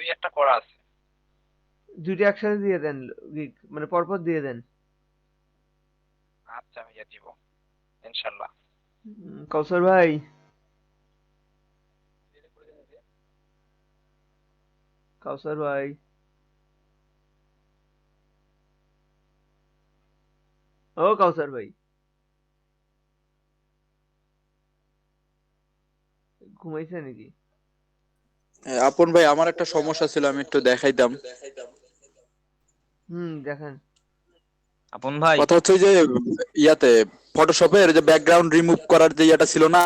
দুই একটা করা আছে। দুইটা একসাথে দিয়ে দেন, মানে পরপর দিয়ে দেন। আচ্ছা ভাইয়া দিব, ইনশাল্লাহ। কাউসার ভাই, কাউসার ভাই, ও কাউসার ভাই, ঘুমাইছে নাকি? আপন ভাই, আমার একটা সমস্যা ছিল, আমি একটু দেখাইতাম। দেখান। আপন ভাই। কথা হচ্ছে যে ইয়াতে ফটোশপের যে ব্যাকগ্রাউন্ড রিমুভ করার যে ইয়াটা ছিল না,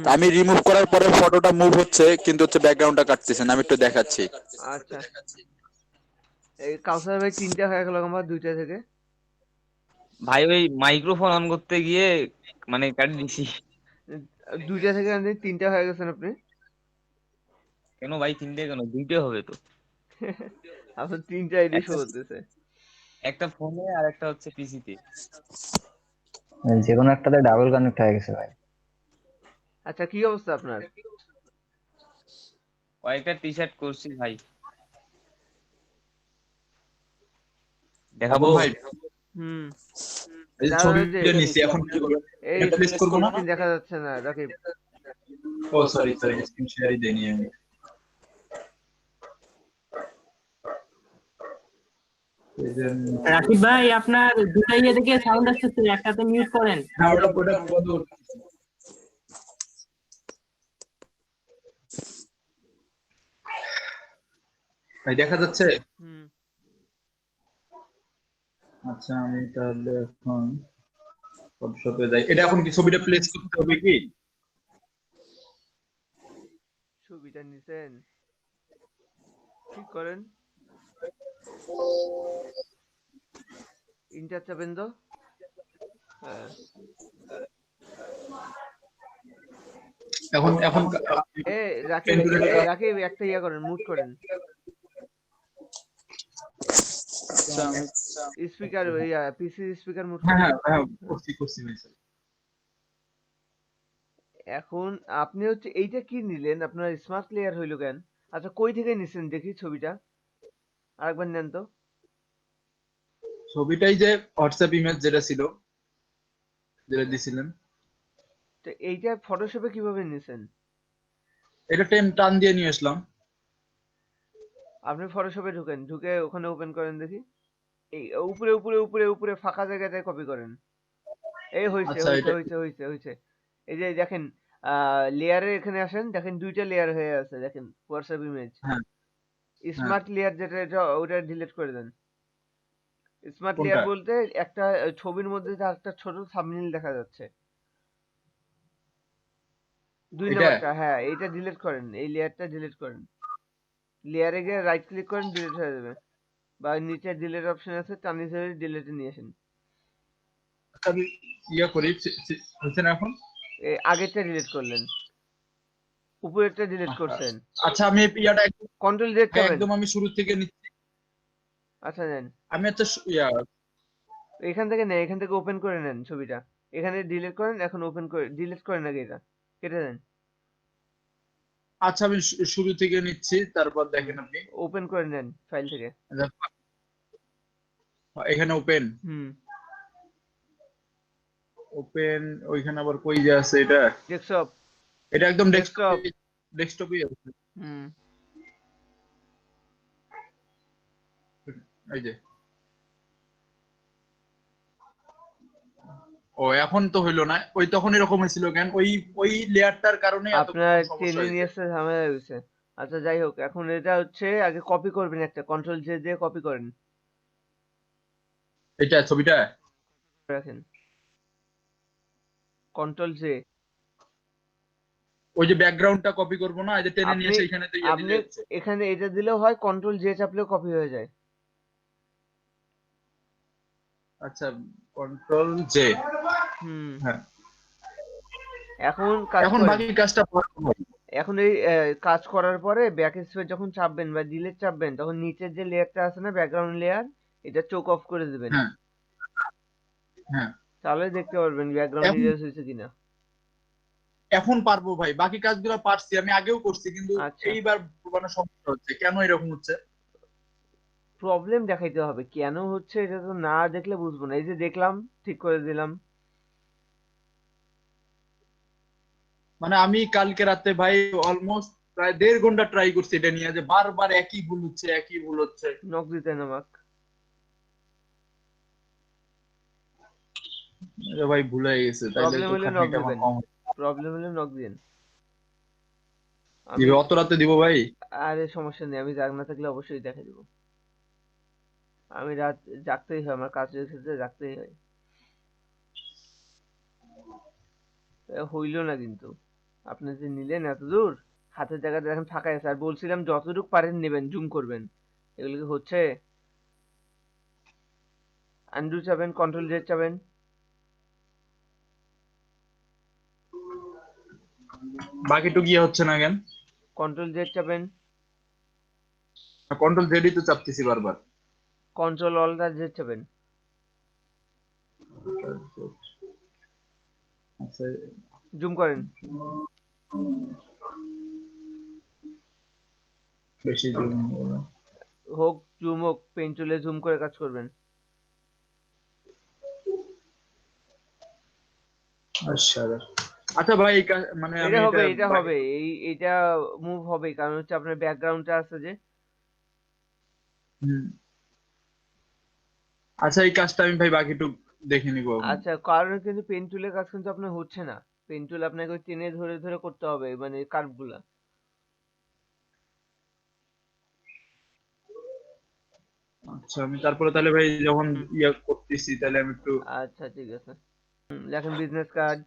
তা হুম। আমি রিমুভ করার পরে ফটোটা মুভ হচ্ছে, কিন্তু হচ্ছে ব্যাকগ্রাউন্ডটা কাটতেছে না। আমি একটু দেখাচ্ছি। আচ্ছা, এই কাউসার ভাই তিনটা হয়ে গেল আমার দুইটা থেকে। ভাই ওই মাইক্রোফোন অন করতে গিয়ে মানে কাটি দিছি। দুইটা থেকে আপনি তিনটা হয়ে গেছেন আপনি। কেন ভাই, তিনটে কেন, দুইটে হবে তো। আপনার তিনটা আইডি শো একটা করতেছে। একটা ফোনে আর একটা হচ্ছে পিসিতে। যে কোনো একটাতে ডাবল কানেক্ট হয়ে গেছে ভাই। আচ্ছা, কি অবস্থা আপনার? কয়েকটা টি শার্ট করছি ভাই, আপন দেখাবো। ভাই, হুম। এই যে দাঁড়ান, এই যে ছবিটা নিছি, এখন কি করব? এই এটা প্লেস করব না? স্ক্রিন দেখা যাচ্ছে না রাকিব। ও সরি সরি, স্ক্রিন শেয়ারই দেইনি আমি। এই যে রাকিব ভাই, আপনার দুটা ইয়ে থেকে সাউন্ড আসতেছে, একটাতে মিউট করেন। হ্যাঁ, ওটা ওটা বন্ধ করতে। ভাই দেখা যাচ্ছে? হুম। আচ্ছা, আমি তাহলে এখন ফটোশপে যাই। এটা এখন কি ছবিটা প্লেস করতে হবে কি? ছবিটা নিছেন, ঠিক করেন। ইন্টার চাপেন তো। হ্যাঁ। এখন এখন এ রাকিব, পেন টুলের রাকিব একটা ইয়া করেন, মুট করেন। আচ্ছা, আমি স্পিকার, ইয়া পিসি স্পিকার মুট হ্যাঁ করেন। হ্যাঁ হ্যাঁ, করছি করছি ভাই স্যার। এখন আপনি হচ্ছে এইটা কি নিলেন? আপনার স্মার্ট লেয়ার হইলো কেন? আচ্ছা, কই থেকে নিছেন দেখি ছবিটা? আরেকবার নেন তো। ছবিটাই যে হোয়াটসঅ্যাপ ইমেজ যেটা ছিল, যেটা দিছিলেন, তো এইটা ফটোশপে কিভাবে নিছেন? এটা টেন টান দিয়ে নিয়ে আসলাম। আপনি ফটোশপে ঢুকেন, ঢুকে ওখানে ওপেন করেন দেখি। এই উপরে উপরে উপরে উপরে ফাঁকা জায়গাটায় কপি করেন। এই হইছে আচ্ছা, হইছে এটা হইছে হইছে হইছে। এই যে দেখেন, লেয়ারে এখানে আসেন, দেখেন দুইটা লেয়ার হয়ে আছে, দেখেন হোয়াটসঅ্যাপ ইমেজ। হ্যাঁ হ্যাঁ। স্মার্ট লেয়ার যেটা, এটা ওটা ডিলিট করে দেন। স্মার্ট লেয়ার কোনটা? বলতে একটা ছবির মধ্যে যে একটা ছোট থাম্বনেইল দেখা যাচ্ছে। দুই এটা? নাম্বারটা, হ্যাঁ, এইটা ডিলিট করেন, এই লেয়ারটা ডিলিট করেন। লেয়ারে গিয়ে রাইট ক্লিক করেন, ডিলিট হয়ে যাবে। বা নিচে ডিলিট অপশন আছে, তার নিচে ডিলিটে নিয়ে আসেন। আচ্ছা, আমি ইয়া করি, হচ্ছে না এখন? আগেরটা ডিলিট করলেন, উপরেরটা ডিলিট করছেন। আচ্ছা, আমি ইয়াটা কন্ট্রোল জেড ভাই চাপেন। একদম আমি শুরু থেকে নিচ্ছি। আচ্ছা, নেন। আমি একটা ইয়া, এখান থেকে নেন, এখান থেকে ওপেন করে নেন ছবিটা। এখানে ডিলিট করেন, এখন ওপেন করে ডিলিট করেন আগে, এটা কেটে দেন। আচ্ছা আমি শুরু থেকে নিচ্ছি, তারপর হুম। দেখেন আপনি। ওপেন করে নেন ফাইল থেকে। এখানে ওপেন, হুম। ওপেন, ওইখানে আবার কই যে আছে এটা? ডেস্কটপ। এটা একদম ডেস্কটপে, ডেস্কটপ। ডেস্কটপই আছে। হুম। এই যে, ও এখন তো হইলো না, ওই তখন এরকম হয়েছিল কেন? ওই ওই লেয়ারটার কারণে এত আপনার সমস্যা টেনে নিয়ে হয়েছে। আসতে ঝামেলা হয়েছে। আচ্ছা, যাই হোক, এখন এটা হচ্ছে আগে কপি করবেন, একটা কন্ট্রোল জে দিয়ে কপি করেন। এটা ছবিটা, রাখেন, কন্ট্রোল জে। ওই যে ব্যাকগ্রাউন্ডটা কপি করবো না, এই যে টেনে নিয়ে আপনি এসে এখানে তো ইয়া দিলে আপনি হচ্ছে। এখানে এটা দিলেও হয়, কন্ট্রোল জে চাপলেও কপি হয়ে যায়। আচ্ছা, কন্ট্রোল জে। হুম। হ্যাঁ, এখন কাজ এখন করেন। বাকি কাজটা করবো। এখন এই কাজ করার পরে ব্যাক স্পেস যখন চাপবেন বা ডিলিট চাপবেন, তখন নিচের যে লেয়ারটা আছে না, ব্যাকগ্রাউন্ড লেয়ার, এটা চোখ অফ করে দিবেন। হ্যাঁ হ্যাঁ। তাহলে দেখতে পারবেন ব্যাকগ্রাউন্ড এখন ইরেজ হয়েছে কিনা। এখন পারবো ভাই, বাকি কাজগুলো পারছি, আমি আগেও করছি, কিন্তু আচ্ছা। এইবার বানানোর সমস্যা হচ্ছে, কেন এরকম হচ্ছে? প্রবলেম দেখাইতে হবে, কেন হচ্ছে এটা তো না দেখলে বুঝবো না। এই যে দেখলাম, ঠিক করে দিলাম। মানে আমি কালকে রাতে ভাই অলমোস্ট প্রায় 1.5 ঘন্টা ট্রাই করছি এটা নিয়ে, যে বারবার একই ভুল হচ্ছে একই ভুল হচ্ছে। নক দিতে নামাক। আরে ভাই ভুল হয়ে গেছে, তাইলে প্রবলেম তো হলে নক খাটনিটা আমার দিবেন, কম হবে। প্রবলেম হলে নক দিন। আমি, দিবে অত রাতে দিব ভাই? আরে সমস্যা নেই, আমি জাগ না থাকলে অবশ্যই দেখা দিব। আমি রাত জাগতেই হয়, আমার কাজের ক্ষেত্রে জাগতেই হয়। হইল না কিন্তু, আপনি যে নিলেন এত দূর, হাতের জায়গাটা এখন ফাঁকা আছে। আর বলছিলাম যতটুকু পারেন নেবেন, জুম করবেন। এগুলো কি হচ্ছে? আনডু চাবেন, কন্ট্রোল জেড চাবেন। বাকিটুকু গিয়ে হচ্ছে না কেন? কন্ট্রোল জেড চাবেন। কন্ট্রোল জেডই তো চাপতেছি বারবার। কন্ট্রোল অল্টার জেড চাবেন। আচ্ছা, জুম করেন। বেশি জুম হবে না। হোক জুম হোক, পেন টুলে জুম করে কাজ করবেন। আচ্ছা আচ্ছা ভাই মানে আমি এটা এটা হবে, এটা বাকি। হবে, এইটা মুভ হবে, কারণ হচ্ছে আপনার ব্যাকগ্রাউন্ডটা আছে যে। হুম। আচ্ছা এই কাজটা আমি ভাই বাকিটুকু দেখে নিবো এখন। আচ্ছা, কারণ কিন্তু পেন টুলের কাজ কিন্তু আপনার হচ্ছে না। পেন টুল আপনাকে ওই টেনে ধরে ধরে করতে হবে, মানে কার্ভ গুলা। আচ্ছা আমি তারপরে তাহলে ভাই যখন হুম, ইয়া করতেছি তাহলে আমি একটু। আচ্ছা ঠিক আছে। লেখেন বিজনেস কার্ড,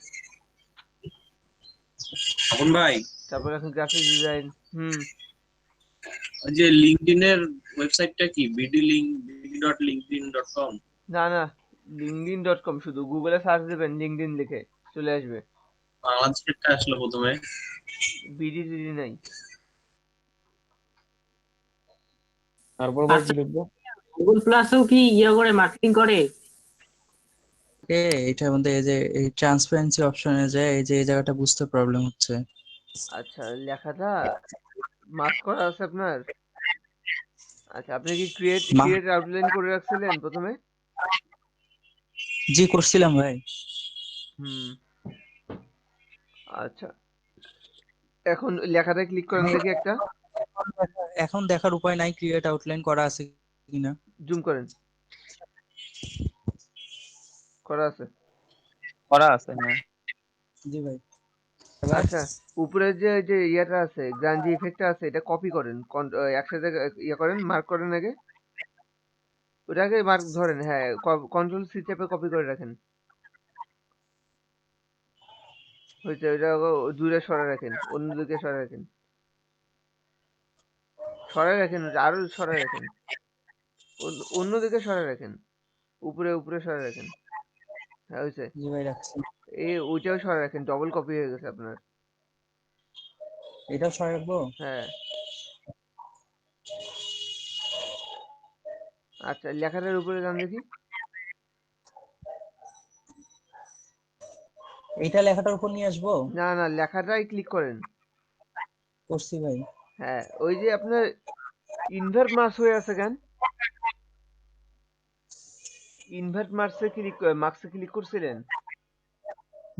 এখন ভাই, তারপর লেখেন গ্রাফিক্স ডিজাইন। হুম। ওই যে লিঙ্কডইনের ওয়েবসাইটটা কি? bd.linkedin.com? না না, linkedin.com, শুধু গুগলে সার্চ দেবেন লিঙ্কডইন লিখে চলে আসবে। বাংলাদেশেরটা আসলো প্রথমে। বিডি টিডি নাই। তারপর ভাই কি আচ্ছা, লিখবো? গুগল প্লাসও কি করে মার্কেটিং করে? এটার মধ্যে এই যে এই ট্রান্সপারেন্সি অপশনে যায়, এই যে এই জায়গাটা বুঝতে প্রবলেম হচ্ছে। আচ্ছা, লেখাটা মার্ক করা আছে আপনার? আচ্ছা, আপনি কি ক্রিয়েট মা ক্রিয়েট আউটলাইন করে রাখছিলেন প্রথমে? জি করছিলাম ভাই। হুম। আচ্ছা, এখন লেখাটায় ক্লিক করেন ভাই, দেখি একটা। এখন দেখার উপায় নাই ক্রিয়েট আউটলাইন করা আছে কিনা। জুম করেন। করা আছে। করা আছে, হ্যাঁ। জি ভাই। এবার আচ্ছা, উপরে যে যে ইয়েটা আছে, গ্রান্ডি ইফেক্টটা আছে, এটা কপি করেন। একসাথে ইয়ে করেন, মার্ক করেন আগে। ওটাকে মার্ক ধরেন, হ্যাঁ, কন্ট্রোল সি চেপে কপি করে রাখেন। হয়েছে, ওইটা দূরে সরায় রাখেন, অন্যদিকে সরায় রাখেন। সরায় রাখেন ওটা, আরো সরায় রাখেন। অন্যদিকে সরায় রাখেন, উপরে উপরে সরায় রাখেন। হ্যাঁ হয়েছে। জি ভাই রাখছি। ওইটাও সরায় রাখেন, ডবল কপি হয়ে গেছে আপনার। এটাও সরাই রাখবো। হ্যাঁ। আচ্ছা, লেখাটার উপরে যান দেখি। এইটা লেখাটার উপর নিয়ে আসবো। না না, লেখাটাই ক্লিক করেন। করছি ভাই। হ্যাঁ, ওই যে আপনার ইনভার্ট মার্কস হয়ে আছে কেন? ইনভার্ট মার্কসে ক্লিক করছিলেন?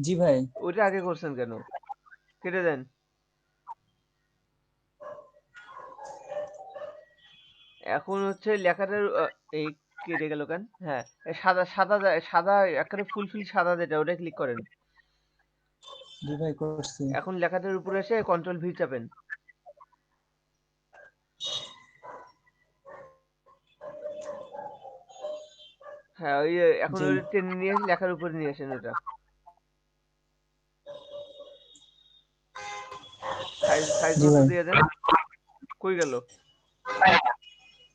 জি ভাই। ওইটা আগে করছেন কেন? কেটে দেন। এখন হচ্ছে লেখাটার এই কেটে গেল কেন? হ্যাঁ, এই সাদা সাদা সাদা একেবারে ফুলফিল সাদা যেটা, ওটা ক্লিক করেন। জি ভাই করছি। এখন লেখাটার উপরে এসে কন্ট্রোল ভি চাপেন। হ্যাঁ, ওই এখন জি ওই টেনে নিয়ে এসে লেখার উপরে নিয়ে আসেন ওটা। সাইজ সাইজ জি মতো ভাই। দিয়ে দেন। কই গেল?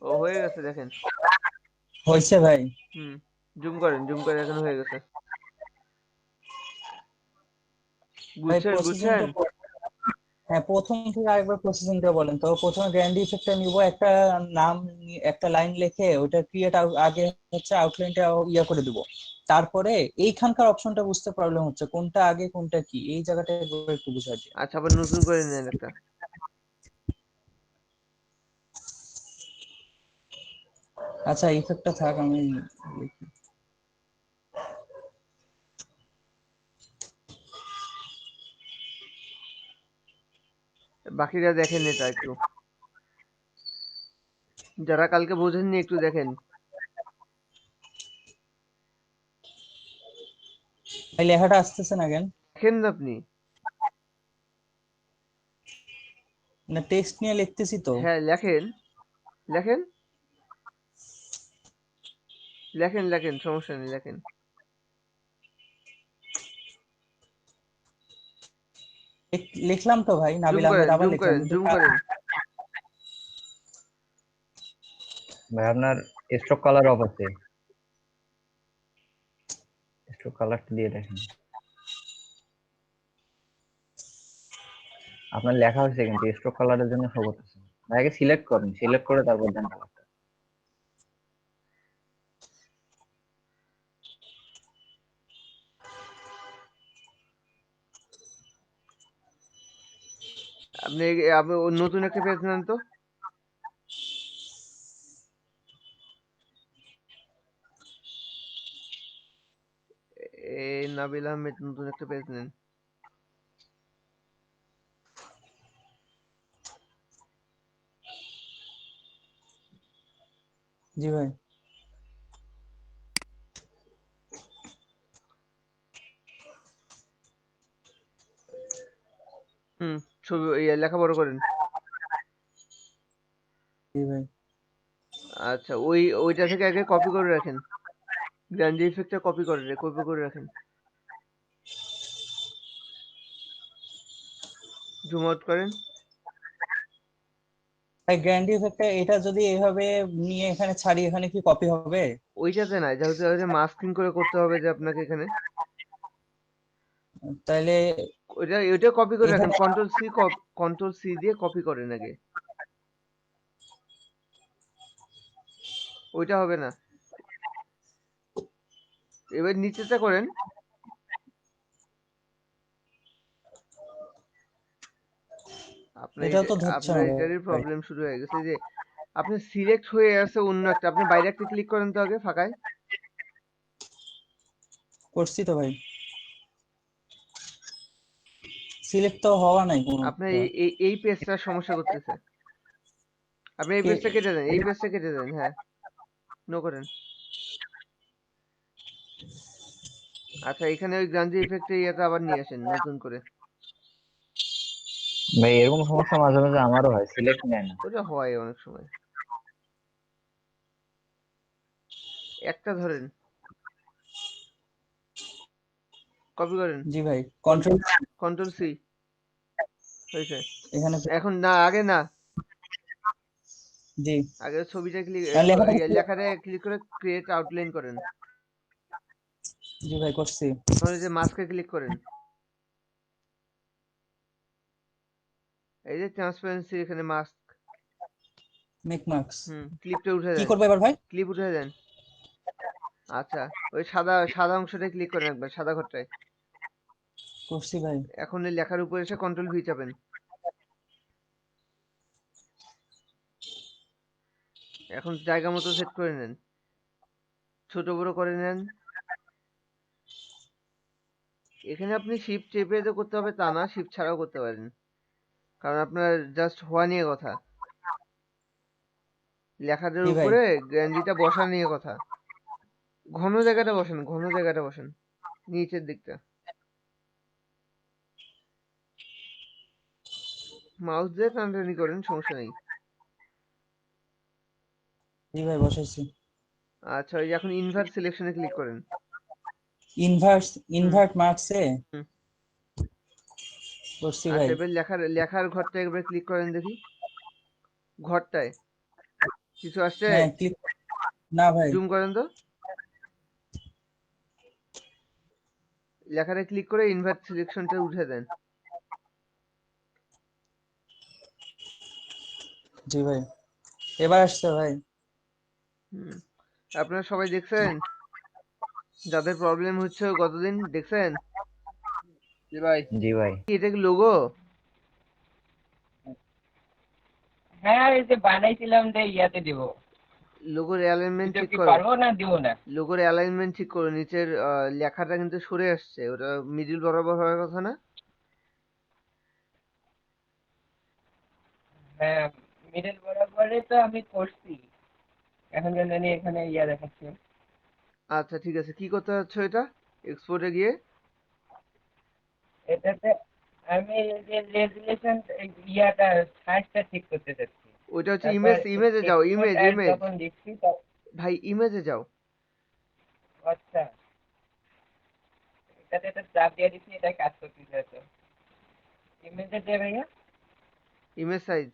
ও হয়ে গেছে, দেখেন। হয়েছে ভাই। হুম। জুম করেন, জুম করে এখন হয়ে গেছে। ভাই বুঝছেন বুঝছেন? প্রসেসিংটা, হ্যাঁ প্রথম থেকে আরেকবার প্রসেসিংটা বলেন তো। প্রথমে গ্র্যান্ড ইফেক্টটা নিব, একটা নাম একটা লাইন লিখে ওটা ক্রিয়েট আগে হচ্ছে আউটলাইনটা ইয়া করে দিব। তারপরে এইখানকার অপশনটা বুঝতে প্রবলেম হচ্ছে, কোনটা আগে কোনটা কি, এই জায়গাটা একটু বুঝাই দিন। আচ্ছা, আবার নতুন করে নেন একটা। আচ্ছা ইফেক্টটা থাক, আমি লিখি। বাকিরা দেখেন এটা একটু, যারা কালকে বোঝেননি একটু দেখেন। ভাই লেখাটা আসতেছে না কেন? দেখেন না আপনি? না টেক্সট নিয়ে লিখতেছি তো। হ্যাঁ লেখেন, লেখেন, লেখেন, লেখেন, সমস্যা নেই, লেখেন। লিখলাম তো ভাই, জুম নাবিল আহমেদ করেন, আবার জুম লিখলাম করেন, কিন্তু জুম করেন। ভাই আপনার স্ট্রোক কালার অফ আছে, স্ট্রোক কালারটা দিয়ে দেখেন। আপনার লেখা হয়েছে কিন্তু স্ট্রোক কালারের জন্য শো করতেছে না। ভাই আগে সিলেক্ট করেন, সিলেক্ট করে তারপর দেন কালারটা। আপনি আপনি নতুন একটা পেজ নেন তো। এই নাবিল আহমেদ, নতুন একটা পেজ নেন। জি ভাই। ছবি লেখা বড় করেন। জি ভাই। আচ্ছা, ওইটা থেকে আগে কপি করে রাখেন, গ্র্যান্ড ইফেক্টটা কপি করে রাখেন। জুম আউট করেন। ভাই গ্র্যান্ড ইফেক্টটা এটা যদি এভাবে নিয়ে এখানে ছাড়ি, এখানে কি কপি হবে? ওইটাতে না, যেহেতু মাস্কিং করে করতে হবে যে আপনাকে এখানে, তাহলে ওইটা কপি করে রাখেন। এখানে কন্ট্রোল সি দিয়ে কপি করেন আগে। ওইটা হবে না, এবার নিচেটা করেন। এটাও তো ধরছে আপনার না এটারই ভাই। প্রবলেম শুরু হয়ে গেছে যে আপনি সিলেক্ট হয়ে আছে অন্য একটা, আপনি বাইরে একটা ক্লিক করেন তো আগে ফাঁকায়। করছি তো ভাই, সিলেক্ট তো হওয়া নাই কোনো। আপনার এই পেজটার সমস্যা করতেছে। আপনি এই পেজটা কেটে দেন, এই পেজটা কেটে দেন, হ্যাঁ, নো করেন। আচ্ছা, এখানে ওই গ্রাঞ্জি ইফেক্টে ইয়েটা আবার নিয়ে আসেন নতুন করে। ভাই এরকম সমস্যা মাঝে মাঝে আমারও হয়, সিলেক্ট নেয় না। ওটা হয় অনেক সময়। একটা ধরেন, কপি করেন, জি ভাই, কন্ট্রোল কন্ট্রোল সি হয়েছে। এখানে। এখন না, আগে না, জি আগে ছবিটা ক্লিক, আর লেখাটা লেখাটা ক্লিক করে ক্রিয়েট আউটলাইন করেন। জি ভাই করছি। এখন এই যে মাস্কে ক্লিক করেন, এই যে ট্রান্সপারেন্সি এখানে মাস্ক, মেক মার্কস। ক্লিপটা উঠে কি দেন, করবো এবার ভাই? ক্লিপ উঠে দেন। আচ্ছা, ওই সাদা সাদা অংশটায় ক্লিক করেন একবার, সাদা ঘরটায়। করছি ভাই। এখন এই লেখার উপর এসে কন্ট্রোল ভি চাপেন। এখন জায়গা মতো সেট করে নেন, ছোট বড় করে নেন। এখানে আপনি শিফট চেপে যে করতে হবে তা না, শিফট ছাড়াও করতে পারেন, কারণ আপনার জাস্ট হওয়া নিয়ে কথা, লেখাটার জি ভাই। উপরে গ্র্যান্ডিটা বসা নিয়ে কথা। ঘন জায়গাটা বসেন, ঘন জায়গাটা বসেন, নিচের দিকটা। মাউস দিয়ে টানাটানি করেন, সমস্যা নেই। জি ভাই বসাইছি। আচ্ছা, ওই যে এখন ইনভার্ট সিলেকশনে ক্লিক করেন। ইনভার্ট মার্কসে হুম। করছি ভাই। আচ্ছা, এবার লেখার ঘরটা একবার ক্লিক করেন দেখি, ঘরটায় কিছু আসছে? হ্যাঁ ক্লিক। না ভাই। জুম করেন তো, লেখাটা ক্লিক করে ইনভার্ট সিলেকশনটা উঠে দেন। জি ভাই, এবার আসছে ভাই। হুম। আপনারা সবাই দেখছেন? যাদের প্রবলেম হচ্ছে গতদিন দেখছেন? জি ভাই। জি ভাই। এটা কি লোগো? হ্যাঁ এই যে বানাইছিলাম যে ইয়াতে দিব, লোগোর অ্যালাইনমেন্ট দিতে ঠিক কি করো, পারবো না দিব না? লোগোর অ্যালাইনমেন্ট ঠিক করো, নিচের লেখাটা কিন্তু সরে আসছে, ওটা মিডিল বরাবর হওয়ার কথা না? হ্যাঁ, মিডল বরাবরই তো আমি করছি। এখন জানি এখানে ইয়া দেখাচ্ছে। আচ্ছা ঠিক আছে, কি করতে যাচ্ছ এটা এক্সপোর্টে গিয়ে? এটাতে আমি এই যে রেজুলেশন ইয়াটা সাইজটা ঠিক করতে চাচ্ছি। ওইটা হচ্ছে তারপর ইমেজে যাও, এক্সপোর্ট অ্যাজ ইমেজ যখন দিচ্ছি ভাই, ইমেজে যাও। আচ্ছা, এটাতে একটা চাপ দিয়ে দিচ্ছি, এটা কাজ করতেছে তো। ইমেজে দে ভাইয়া। ইমেজ সাইজ,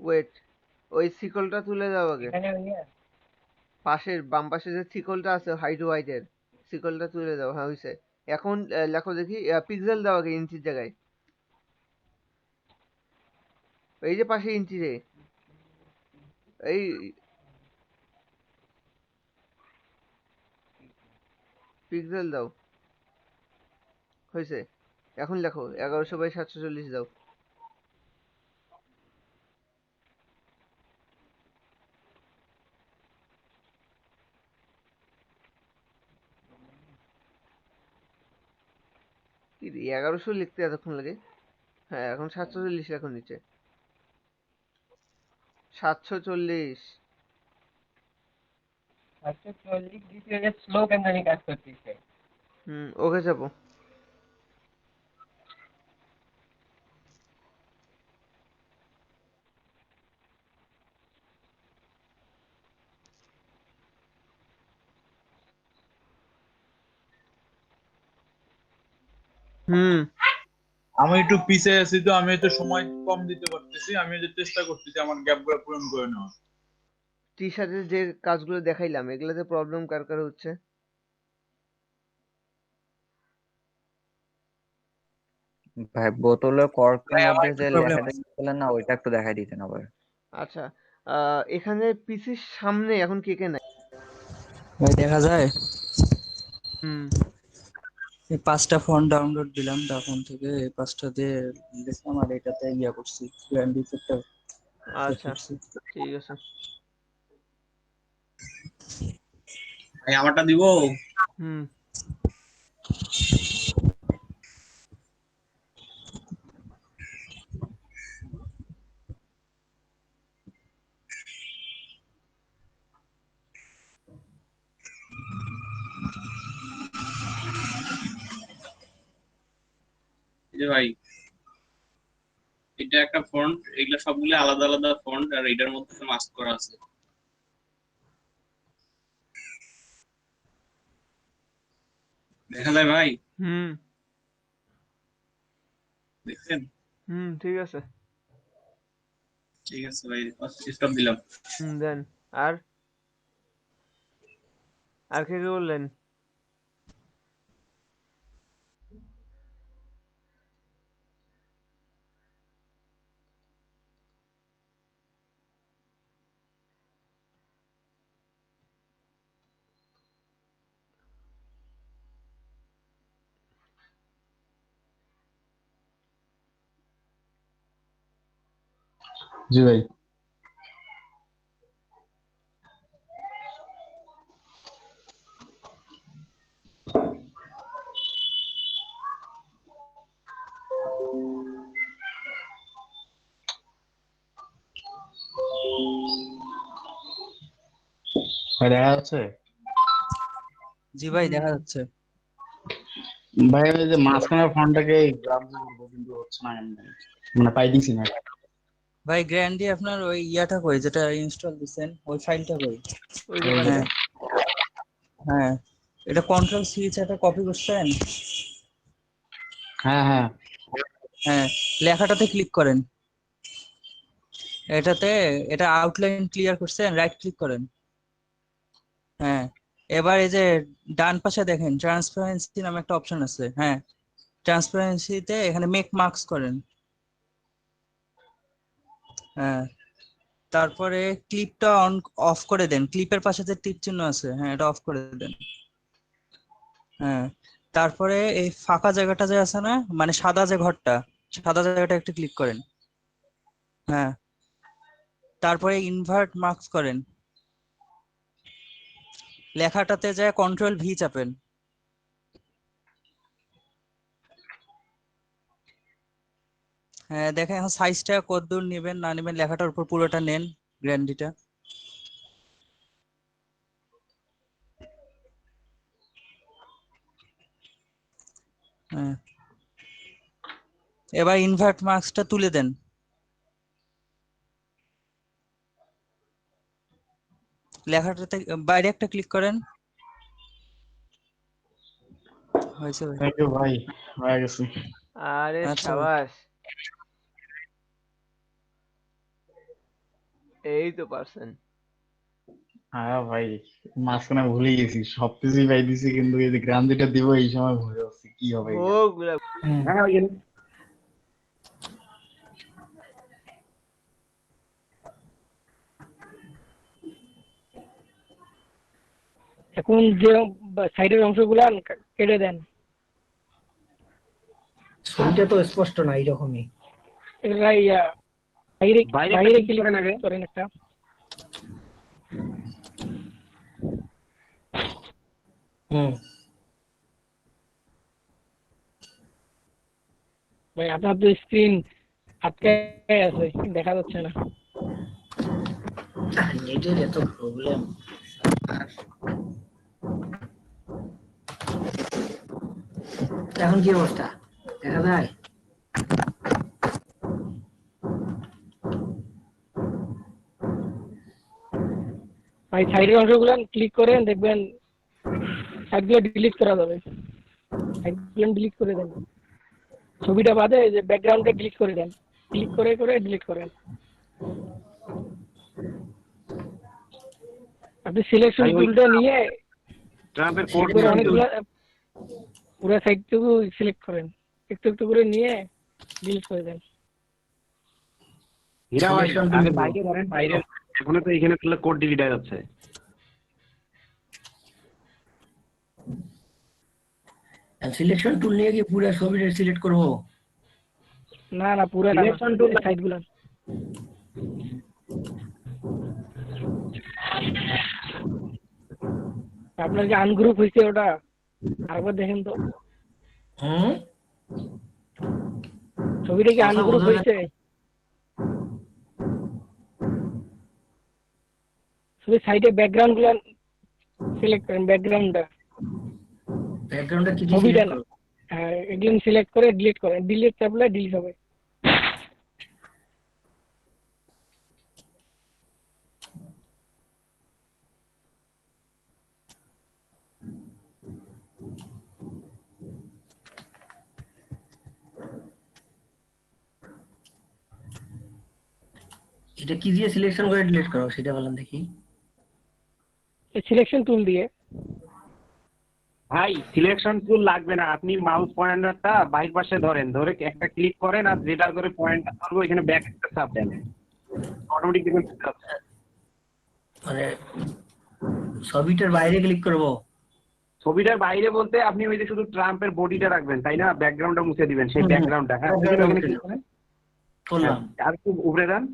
ওয়েট, ওই শিকলটা তুলে দাও আগে। এখানে ভাইয়া পাশের বাম পাশে যে শিকলটা আছে হাইট ওয়াইটের, শিকলটা তুলে দাও। হ্যাঁ হইছে। এখন লেখো দেখি, পিক্সেল দাও আগে ইঞ্চির জায়গায়। এই যে পাশে ইঞ্চি রে, এই পিক্সেল দাও। হয়েছে। এখন লেখো 1100/740 দাও। কি রে, 1100 লিখতে এতক্ষণ লাগে? হ্যাঁ, এখন 740 লেখো নিচে। 740। 740 দিচ্ছি, ওই যে স্লো কেন জানি কাজ করতেছে। ওকে যাবো। হুম আমি একটু পিছিয়ে আছি তো, আমি একটু সময় কম দিতে পারতেছি, আমি যে চেষ্টা করতেছি আমার গ্যাপ গুলো পূরণ করে নেওয়া। টি শার্টের যে কাজগুলো দেখাইলাম, এগুলোতে প্রবলেম কার কার হচ্ছে? ভাই বোতলের কর্কের ভাই আমার মধ্যে একটু যে প্রবলেম লেখাটা আছে। বললেন না, ওইটা একটু দেখাই দিতেন আবার। আচ্ছা, এখানে পিসির সামনে এখন কে কে নাই? ভাই দেখা যায় হুম এই 5টা ফন্ট ডাউনলোড দিলাম তখন থেকে, এই 5টা দিয়ে দেখলাম আর এটাতে ইয়া করছি, গ্র্যান্ড ইফেক্টটা সেট আচ্ছা করছি। ঠিক আছে। ভাই আমারটা দিব। হুম এই যে ভাই, এটা একটা ফন্ট, এগুলা সবগুলো আলাদা আলাদা ফন্ট, আর এটার মধ্যে মাস্ক করা আছে। দেখা যায় ভাই? হুম দেখছেন? ঠিক আছে। ঠিক আছে ভাই, স্টপ দিলাম। দেন। আর আর কে কে বললেন? জি ভাই। দেখা যাচ্ছে জি ভাই হুম দেখা যাচ্ছে। ভাই, ওই যে মাঝখানের ফন্টটাকে গ্রাম করবো কিন্তু হচ্ছে না এমনি। মানে পাইতেছি না। ভাই গ্র্যান্ডি আপনার ওই ইয়াটা কই, যেটা ইনস্টল দিছেন ওই ফাইলটা কই? ওই যে এই যে পাশে। হ্যাঁ হ্যাঁ, এটা কন্ট্রোল সি চেপে কপি করছেন? হ্যাঁ হ্যাঁ হ্যাঁ, লেখাটাতে ক্লিক করেন। এটাতে এটা আউটলাইন ক্লিয়ার করছেন, রাইট ক্লিক করেন। হ্যাঁ, এবার এই যে ডান পাশে দেখেন ট্রান্সপারেন্সি নামে একটা অপশন আছে। হ্যাঁ, ট্রান্সপারেন্সিতে এখানে মেক মার্কস করেন। হ্যাঁ, তারপরে ক্লিপটা অন অফ করে দেন, ক্লিপের পাশে যে টিক চিহ্ন আছে, হ্যাঁ এটা অফ করে দেন। হ্যাঁ, তারপরে এই ফাঁকা জায়গাটা যে আছে না, মানে সাদা যে ঘরটা, সাদা জায়গাটা একটু ক্লিক করেন। হ্যাঁ, তারপরে ইনভার্ট মার্কস করেন, লেখাটাতে যায় কন্ট্রোল ভি চাপেন। হ্যাঁ, দেখেন এখন সাইজটা কতদূর নেবেন না নেবেন, লেখাটার উপর পুরোটা নেন গ্র্যান্ডিটা। হ্যাঁ, এবার ইনভার্ট মার্কসটা তুলে দেন। লেখাটাতে বাইরে একটা ক্লিক করেন। হয়েছে ভাই? থ্যাংক ইউ ভাই, হয়ে গেছে। আরে আচ্ছা ভাই। সাবাস, এই তো পারছেন। হ্যাঁ ভাই, মাঝখানে ভুলে গেছি, সবকিছুই পাই দিছি, কিন্তু এই যে গ্রাম যেটা দিব এই সময় ভুলে যাচ্ছি, কি হবে এটা? হোক গুলা। এখন যে সাইডের অংশগুলা কেটে দেন। ছবিটা তো স্পষ্ট না, এইরকমই। এগুলা বাইরে বাইরে ক্লিক করেন একটা। হুম, ভাই আপনার তো স্ক্রিন আটকে আছে, দেখা যাচ্ছে না। নেটের এত প্রবলেম। এখন কি অবস্থা দেখা যায়? ভাই সাইডের অংশগুলো ক্লিক করেন, দেখবেন সাইডগুলো ডিলিট করা যাবে। সাইডগুলো ডিলিট করে দেন, ছবিটা বাদে যে ব্যাকগ্রাউন্ডটা ক্লিক করে দেন, ক্লিক করে করে ডিলিট করেন। আপনি সিলেকশন টুলটা নিয়ে ট্রাম্পের কোড একবারে অনেকগুলো পুরো সাইডটুকু সিলেক্ট করেন, একটু একটু করে নিয়ে ডিলিট করে দেন। হীরা ভাই Selection tool আগে দিব। বাইরে ধরেন, বাইরে এখন তো এখানে করলে কোড ডিলিট হয়ে যাচ্ছে। সিলেকশন টুল নিয়ে কি পুরো ছবিটা সিলেক্ট করবো? না না, পুরো Selection tool সাইডগুলো। আপনার যে আনগ্রুপ হয়েছে ওটা আরেকবার দেখেন তো, হুম, ছবিটা কি কথা আনগ্রুপ বোঝা হয়েছে? শুধু সাইডে ব্যাকগ্রাউন্ড গুলা সিলেক্ট করেন, ব্যাকগ্রাউন্ডটা ব্যাকগ্রাউন্ডটা কি ছবিটা সিলেক্ট না, করব? হ্যাঁ এগুলো সিলেক্ট করে ডিলিট করেন, ডিলিট চাপলে ডিলিট হবে। এটা কি দিয়ে সিলেকশন করে ডিলিট করব সেটা বলেন দেখি। সিলেকশন টুল দিয়ে। ভাই সিলেকশন টুল লাগবে না, আপনি মাউস পয়েন্টারটা বাইরের পাশে ধরেন, ধরে একটা ক্লিক করেন আর যেটা করে পয়েন্টার ধরবো এখানে ব্যাক একটা চাপ দেন, অটোমেটিক দেখবেন চলে যাচ্ছে। মানে ছবিটার বাইরে ক্লিক করব? ছবিটার বাইরে বলতে আপনি ওই যে শুধু ট্রাম্পের বডিটা রাখবেন তাই না, ব্যাকগ্রাউন্ডটা মুছে দিবেন, সেই হুম, ব্যাকগ্রাউন্ডটা। হ্যাঁ background-টা ওখানে মুছে ক্লিক দাও। করেন, করলাম, আর একটু উপরে দেন।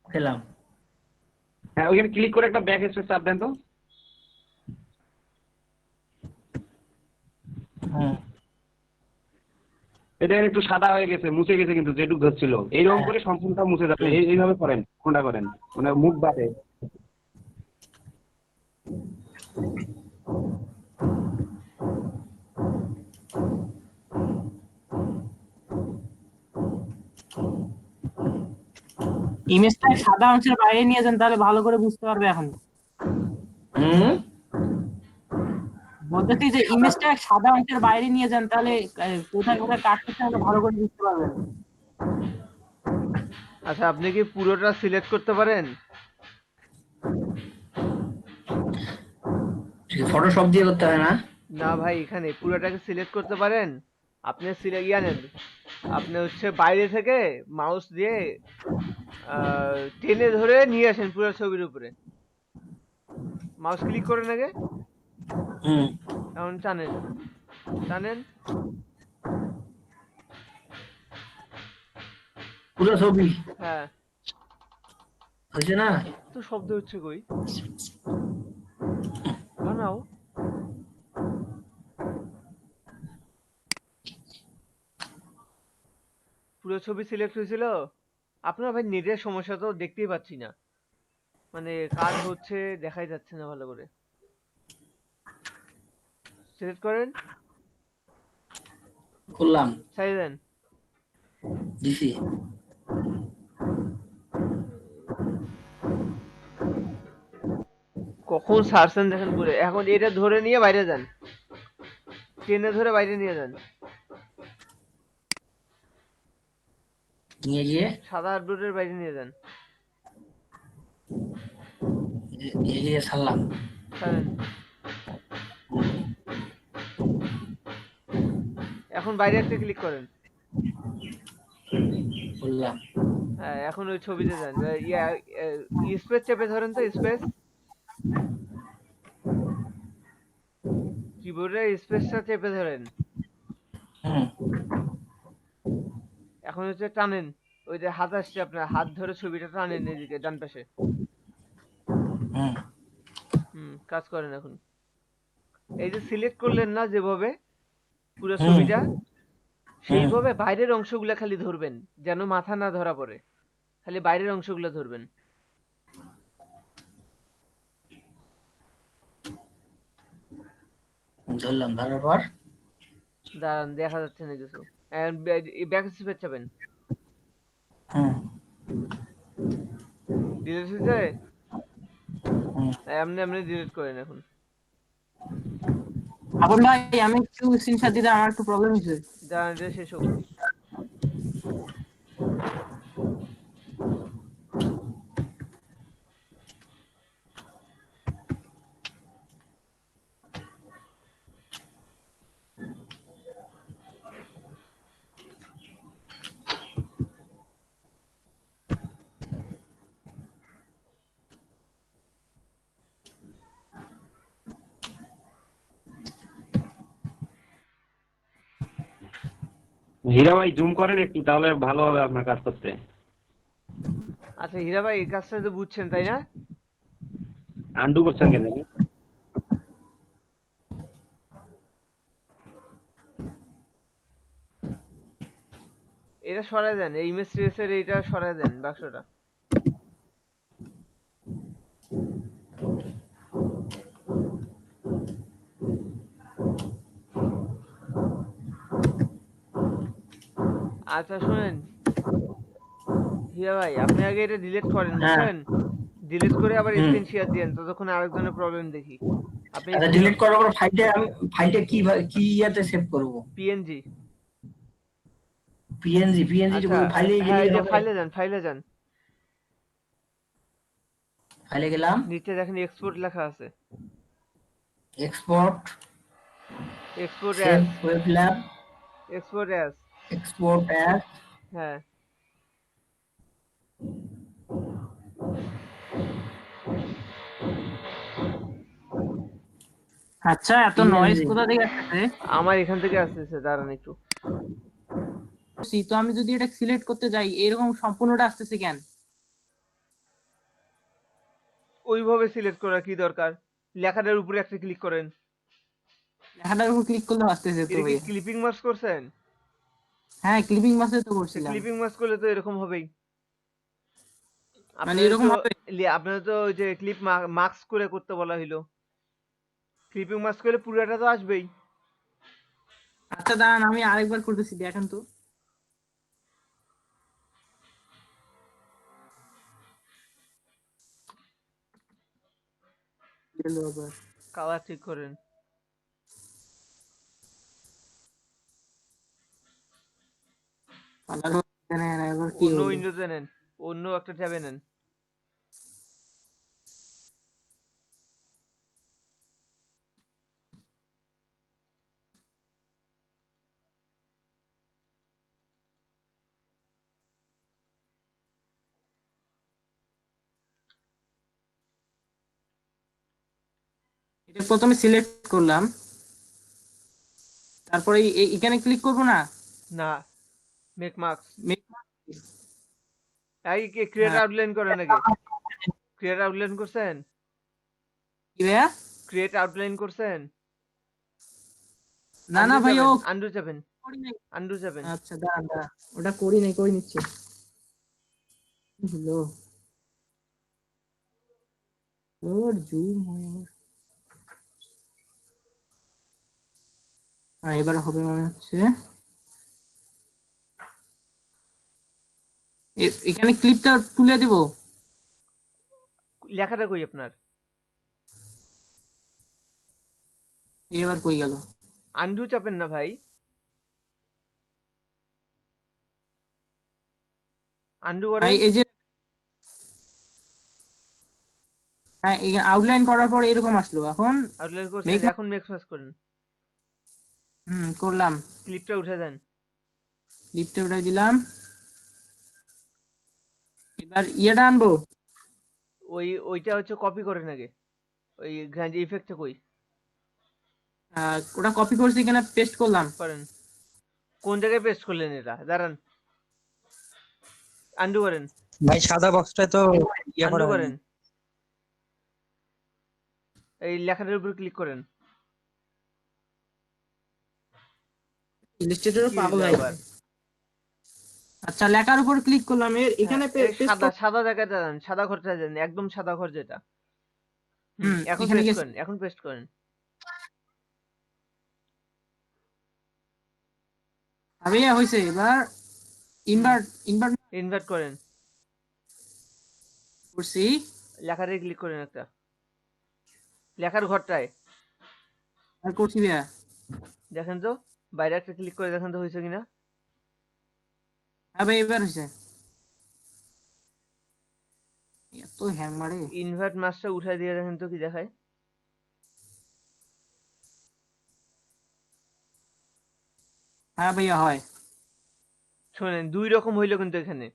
খেলাম। হ্যাঁ ওখানে ক্লিক করে একটা ব্যাক স্পেস চাপ দেন তো। হুম, এটা একটু সাদা হয়ে গেছে, মুছে গেছে, কিন্তু যেটুকু ধরছিল এইরকম করে সম্পূর্ণটা মুছে যাবে। এইভাবে করেন, কোনটা করেন মানে মুখ বাদে। ইমেজটা সাদা অংশের বাইরে নিয়ে যান, তাহলে ভালো করে বুঝতে পারবে। এখন হুম, বলতেছি যে ইমেজটা সাদা অংশের বাইরে নিয়ে যান, তাহলে কোথায় কোথায় কাটতেছে আমরা ভালো করে বুঝতে পারবেন। আচ্ছা, আপনি কি পুরোটা সিলেক্ট করতে পারেন? ফটোশপ দিয়ে করতে হয় না? না ভাই, এখানে পুরোটাকে সিলেক্ট করতে পারেন। আপনি সিলেক্ট নেন, আপনি হচ্ছে বাইরে থেকে মাউস দিয়ে টেনে ধরে নিয়ে আসেন পুরো ছবির উপরে, মাউস ক্লিক করেন আগে, হুম। এখন টানেন টানেন, পুরো ছবি হ্যাঁ। হয়েছে না? তো শব্দ হচ্ছে কই, বানাও। পুরো ছবি সিলেক্ট হয়েছিল? আপনার ভাই নেটের সমস্যা, তো দেখতেই পাচ্ছি না, মানে কাজ হচ্ছে দেখাই যাচ্ছে না ভালো করে। সিলেক্ট করেন, করলাম, সাইজ দেন। দিছি। কখন সারছেন দেখেন পুরো। এখন এটা ধরে নিয়ে বাইরে যান, টেনে ধরে বাইরে নিয়ে যান, নিয়ে গিয়ে সাদা আউটডোরের বাইরে নিয়ে যান, নিয়ে গিয়ে ছাড়লাম। ছাড়েন। এখন বাইরে একটা ক্লিক করেন, করলাম। হ্যাঁ। এখন ওই ছবিতে যান, স্পেস চেপে ধরেন তো, স্পেস, কিবোর্ডে স্পেসটা চেপে ধরেন। হুম। এখন হচ্ছে টানেন, ওই যে হাত আসছে আপনার, হাত ধরে ছবিটা টানেন এদিকে ডান পাশে। হুম। কাজ করেন এখন। এই যে সিলেক্ট করলেন না যেভাবে পুরো হুম। ছবিটা, হুম। সেইভাবে বাইরের অংশগুলা খালি ধরবেন, যেন মাথা না ধরা পড়ে, খালি বাইরের অংশগুলো ধরবেন। ধরলাম, ধরার পর দাঁড়ান, দেখা যাচ্ছে না কিছু। ব্যাক স্পেস চাপেন। হুম। ডিলিট হয়েছে? হুম। এমনি এমনি ডিলিট করেন এখন। আপন ভাই আমি একটু স্ক্রিনশট দিতে, আমার একটু প্রবলেম হয়েছে। দাঁড়ান, এটা শেষ হোক। হীরা ভাই জুম করেন একটু, তাহলে ভালো হবে আপনার কাজ করতে। আচ্ছা হীরা ভাই, এই কাজটা তো বুঝছেন তাই না? আন্ডু করছেন কেন? এটা সরায় দেন, এই ইমেজ ট্রেসের এইটা সরায় দেন, বাক্সটা। আচ্ছা শুনেন হীরা ভাই, আপনি আগে এটা ডিলিট করেন, হ্যাঁ। বুঝছেন? ডিলিট করে আবার হুম। স্ক্রিন শেয়ার দিয়েন, ততক্ষণ আরেকজনের প্রবলেম দেখি। আপনি আচ্ছা, ডিলিট করার পর ফাইলটা কি ইয়াতে সেভ করব? পিএনজি। পিএনজি আচ্ছা, ফাইলে হ্যাঁ, গেলেই এই যে হবে? ফাইলে যান, ফাইলে যান, ফাইলে গেলাম, নিচে দেখেন এক্সপোর্ট লেখা আছে, export, export save as, web lab, export as, export as. হ্যাঁ। আচ্ছা এত নয়েজ পিএনজি। কোথা থেকে আসছে? আমার এখান থেকে আসতেছে, দাঁড়ান একটু। তো আমি যদি এটা সিলেক্ট করতে যাই, এরকম সম্পূর্ণটা আসতেছে কেন? ওইভাবে সিলেক্ট করার কি দরকার? লেখাটার উপরে একটা ক্লিক করেন। লেখাটার উপর ক্লিক করলে আসতেছে তো এটা কি ভাই। ক্লিপিং মার্কস করছেন? হ্যাঁ ক্লিপিং মাসে তো তো করছিলাম। ক্লিপিং মার্কস করলে তো এরকম হবেই। মানে আপনাদের এরকম তো হবে? আপনাদের তো ওই যে ক্লিপ মার্কস করে করতে বলা হইলো, ক্লিপিং মার্কস করলে পুরোটা তো আসবেই। আচ্ছা দাঁড়ান, আমি আরেকবার করতেছি, দেখেন তো। গেলো আবার। কালার ঠিক করেন। কালার নেন, এবার কি অন্য হলো? উইন্ডোতে নেন, অন্য একটা ট্যাবে নেন। এটা প্রথমে সিলেক্ট করলাম, তারপরে এখানে ক্লিক করব না। না, মেক মার্কস। Make- এই কি ক্রিয়েট হ্যাঁ, আউটলাইন করেন আগে? ক্রিয়েট আউটলাইন করছেন? কি ভাইয়া? ক্রিয়েট আউটলাইন করছেন? না না ভাই, ও আন্ডু যাবেন, করি নাই। আন্ডু যাবেন। আচ্ছা দাঁড়ান দাঁড়ান, ওটা করি নাই, করে নিচ্ছি। হ্যালো, ওর জুম হয় আমার। হ্যাঁ, এবার হবে মনে হচ্ছে। এখানে ক্লিপটা তুলে দিব। লেখাটা কই আপনার? এবার কই গেল? আন্ডু চাপেন না ভাই, আন্ডু করেন। ভাই এই যে, হ্যাঁ আউটলাইন করার পর এরকম আসলো। এখন আউটলাইন করছেন, make- এখন মেক মার্কস করেন। করলাম। ক্লিপটা উঠে দেন। ক্লিপটা উঠাই দিলাম। এবার ইয়েটা আনবো। ওইটা হচ্ছে কপি করেন আগে। ওই গ্র্যান্ড ইফেক্টটা কই? ওটা কপি করছি, এখানে পেস্ট করলাম। করেন। কোন জায়গায় পেস্ট করলেন এটা? দাঁড়ান, আন্ডু করেন, ভাই সাদা বক্সটা তো ইয়ে আন্ডু করা করেন। হয়নি। এই লেখাটার উপর ক্লিক করেন। ইলাস্ট্রেটরও কি পাগল হইলো হয়ে আবার? গেছে। আচ্ছা, লেখার উপর ক্লিক করলাম, এখানে হ্যাঁ, এই পেস্ট সাদা সাদা জায়গাটা যান, সাদা ঘরটা যান, একদম সাদা ঘর যেটা। এখন এখানে পেস্ট গেছি। করেন, এখন পেস্ট করেন। আমি হয়েছে। এবার ইনভার্ট ইনভার্ট ইনভার্ট করেন, করছি। লেখাটায় ক্লিক করেন একটা, লেখার ঘরটায়। আর করছি ভাইয়া। দেখেন তো, বাইরে একটা ক্লিক করে দেখেন তো হয়েছে কিনা। হ্যাঁ ভাই, এবার হয়েছে। এত হ্যাং মারে। ইনভার্ট মাসটা উঠাই দিয়ে দেখেন তো কি দেখায়। হ্যাঁ ভাইয়া, হয়। শোনেন, দুই রকম হইলো কিন্তু এখানে।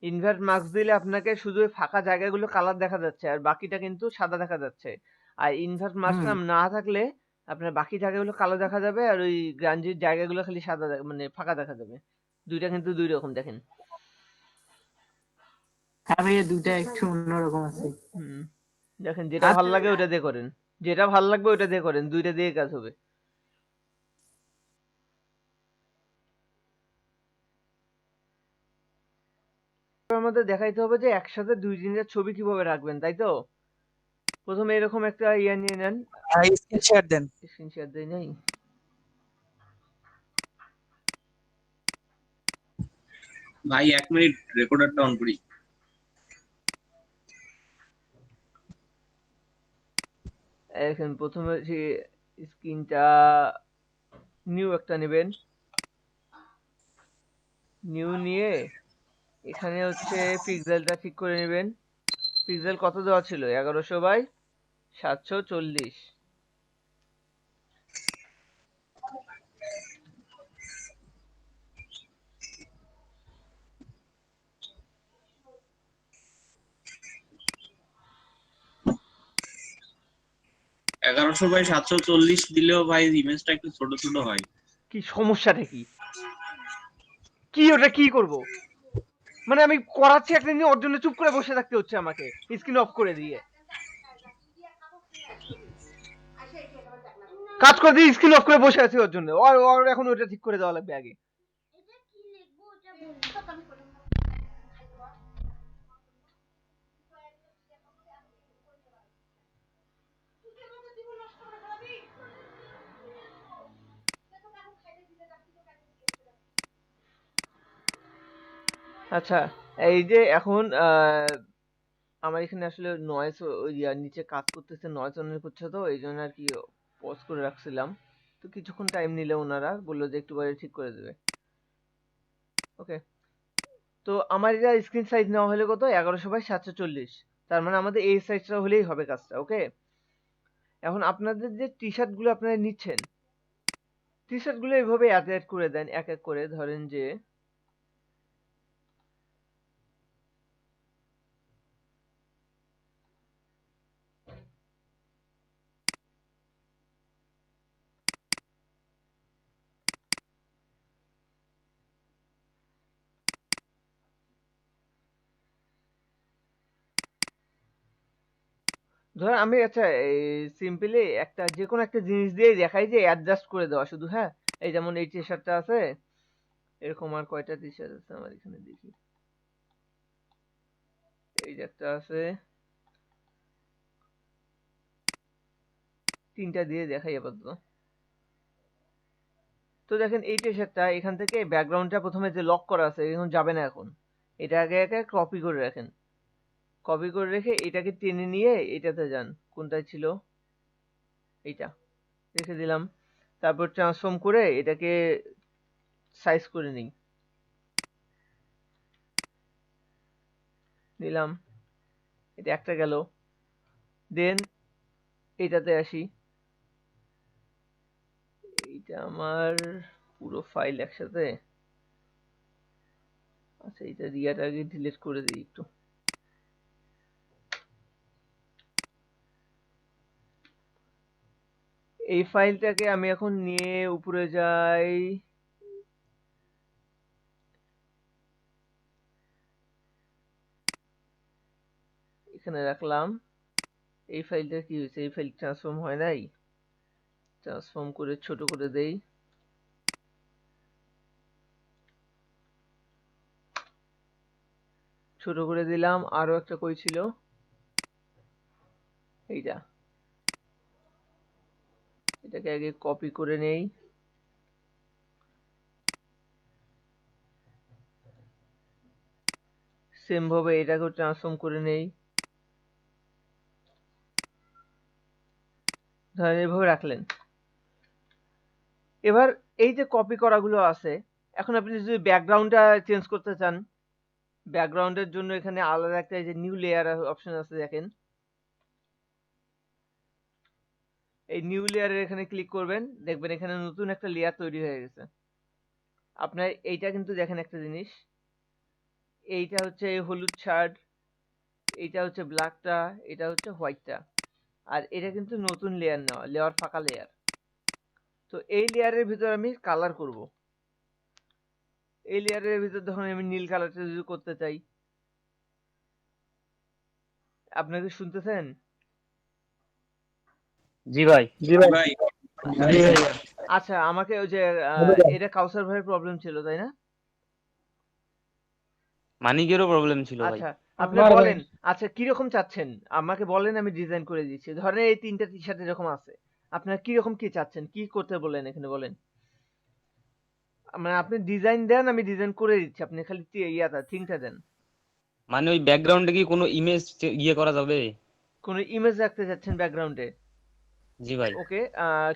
ইনভার্ট মার্কস দিলে আপনাকে শুধু ওই ফাঁকা জায়গাগুলো কালার দেখা যাচ্ছে, আর বাকিটা কিন্তু সাদা দেখা যাচ্ছে। আর ইনভার্ট মার্কস না থাকলে আপনার বাকি জায়গাগুলো কালো দেখা যাবে, আর ওই গ্রাঞ্জির জায়গাগুলো খালি সাদা মানে ফাঁকা দেখা যাবে। দুইটা কিন্তু দুই রকম দেখেন। হ্যাঁ ভাইয়া, দুইটা একটু অন্যরকম আছে। হুম, দেখেন যেটা ভাল আচ্ছা লাগে ওটা দিয়ে করেন, যেটা ভাল লাগবে ওটা দিয়ে করেন, দুইটা দিয়ে কাজ হবে। আমাদের দেখাইতে হবে যে একসাথে দুই দিনের ছবি কিভাবে রাখবেন, তাই তো? প্রথমে এরকম একটা ইয়ে নিয়ে নেন। স্ক্রিন শেয়ার দেন। স্ক্রিন শেয়ার দেই নাই। ভাই 1 মিনিট রেকর্ডারটা অন করি। এখন প্রথমে যে স্ক্রিনটা নিউ একটা নেবেন, নিউ নিয়ে এখানে হচ্ছে পিক্সেলটা ঠিক করে নেবেন। পিক্সেল কত দেওয়া ছিল? 1100 বাই 740। এগারোশো বাই 740 দিলেও ভাই ইমেজটা একটু ছোট ছোট হয়। কি সমস্যাটা কি? কি ওটা কি করব? মানে আমি করাচ্ছি একটা নিয়ে, ওর জন্য চুপ করে বসে থাকতে হচ্ছে আমাকে, স্ক্রিন অফ করে দিয়ে। কাজ করে দিয়ে স্ক্রিন অফ করে বসে আছি ওর জন্য। ওর এখন ওটা ঠিক করে দেওয়া লাগবে আগে। আচ্ছা, এই যে এখন আমার এখানে আসলে নয়েজ নিচে কাজ করতেছে, নয়েজ অনেক হচ্ছে, তো এই জন্য আর কি পজ করে রাখছিলাম। তো কিছুক্ষণ টাইম নিলে ওনারা বললো যে একটু পরে ঠিক করে দেবে। ওকে, তো আমার এটা স্ক্রিন সাইজ নেওয়া হলে কত? 1100 বাই 740। তার মানে আমাদের এই সাইজটা হলেই হবে কাজটা। ওকে, এখন আপনাদের যে টি শার্ট গুলো আপনারা নিচ্ছেন, টি শার্ট গুলো এইভাবে অ্যাড করে দেন এক এক করে। ধরেন যে ধরেন আমি আচ্ছা এই সিম্পলি একটা যে কোনো একটা জিনিস দিয়ে দেখাই যে অ্যাডজাস্ট করে দেওয়া শুধু, হ্যাঁ। এই যেমন এই টি শার্টটা আছে, এরকম আর কয়টা টি শার্ট আছে আমার এখানে দেখি। এই যে একটা আছে, 3টা দিয়ে দেখাই আপাতত। তো দেখেন এই টি শার্টটা এখান থেকে ব্যাকগ্রাউন্ডটা প্রথমে যে লক করা আছে এখন যাবে না এখন। এটা আগে আগে কপি করে রাখেন। কপি করে রেখে এটাকে টেনে নিয়ে এটাতে যান। কোনটায় ছিল? এইটা। রেখে দিলাম। তারপর ট্রান্সফর্ম করে এটাকে সাইজ করে নিই। নিলাম। এটা একটা গেল। দেন এইটাতে আসি। এইটা আমার পুরো ফাইল একসাথে। আচ্ছা এইটা রিয়াটা আগে ডিলিট করে দিই একটু। এই ফাইলটাকে আমি এখন নিয়ে উপরে যাই। এখানে রাখলাম। এই ফাইলটা কি হয়েছে? এই ফাইল ট্রান্সফর্ম হয় নাই। ট্রান্সফর্ম করে ছোট করে দেই। ছোট করে দিলাম। আরো একটা কই ছিল? এইটা। এটাকে আগে কপি করে নেই। সেম ভাবে এটাকেও ট্রান্সফর্ম করে নেই। ধরেন এইভাবে রাখলেন। এবার এই যে কপি করাগুলো আছে, এখন আপনি যদি ব্যাকগ্রাউন্ডটা চেঞ্জ করতে চান, ব্যাকগ্রাউন্ডের জন্য এখানে আলাদা একটা এই যে নিউ লেয়ার অপশন আছে দেখেন। এই নিউ লেয়ারের এখানে ক্লিক করবেন, দেখবেন এখানে নতুন একটা লেয়ার তৈরি হয়ে গেছে। আপনার এইটা কিন্তু দেখেন একটা জিনিস, এইটা হচ্ছে এই হলুদ শার্ট, এইটা হচ্ছে ব্ল্যাকটা, এটা হচ্ছে হোয়াইটটা, আর এটা কিন্তু নতুন লেয়ার নেওয়া, লেয়ার ফাঁকা লেয়ার। তো এই লেয়ারের ভিতর আমি কালার করব। এই লেয়ারের ভিতর ধরুন আমি নীল কালারটা যদি করতে চাই, আপনাকে শুনতেছেন? জি ভাই। ভাই আচ্ছা আমাকে ওই যে এটা কাউসার ভাইয়ের প্রবলেম ছিল তাই না? মানিকেরও প্রবলেম ছিল ভাই। আচ্ছা আপনি আমার ভাই বলেন, আচ্ছা কিরকম চাচ্ছেন আমাকে বলেন, আমি ডিজাইন করে দিচ্ছি। ধরেন এই 3টা টি শার্ট এরকম আছে, আপনারা কিরকম কি চাচ্ছেন, কি করতে বলেন এখানে বলেন। মানে আপনি ডিজাইন দেন, আমি ডিজাইন করে দিচ্ছি, আপনি খালি ইয়াটা থিংটা দেন। মানে ওই ব্যাকগ্রাউন্ডে কি কোনো ইমেজ ইয়ে করা যাবে? কোন ইমেজ রাখতে চাচ্ছেন ব্যাকগ্রাউন্ডে? জি ভাই। ওকে,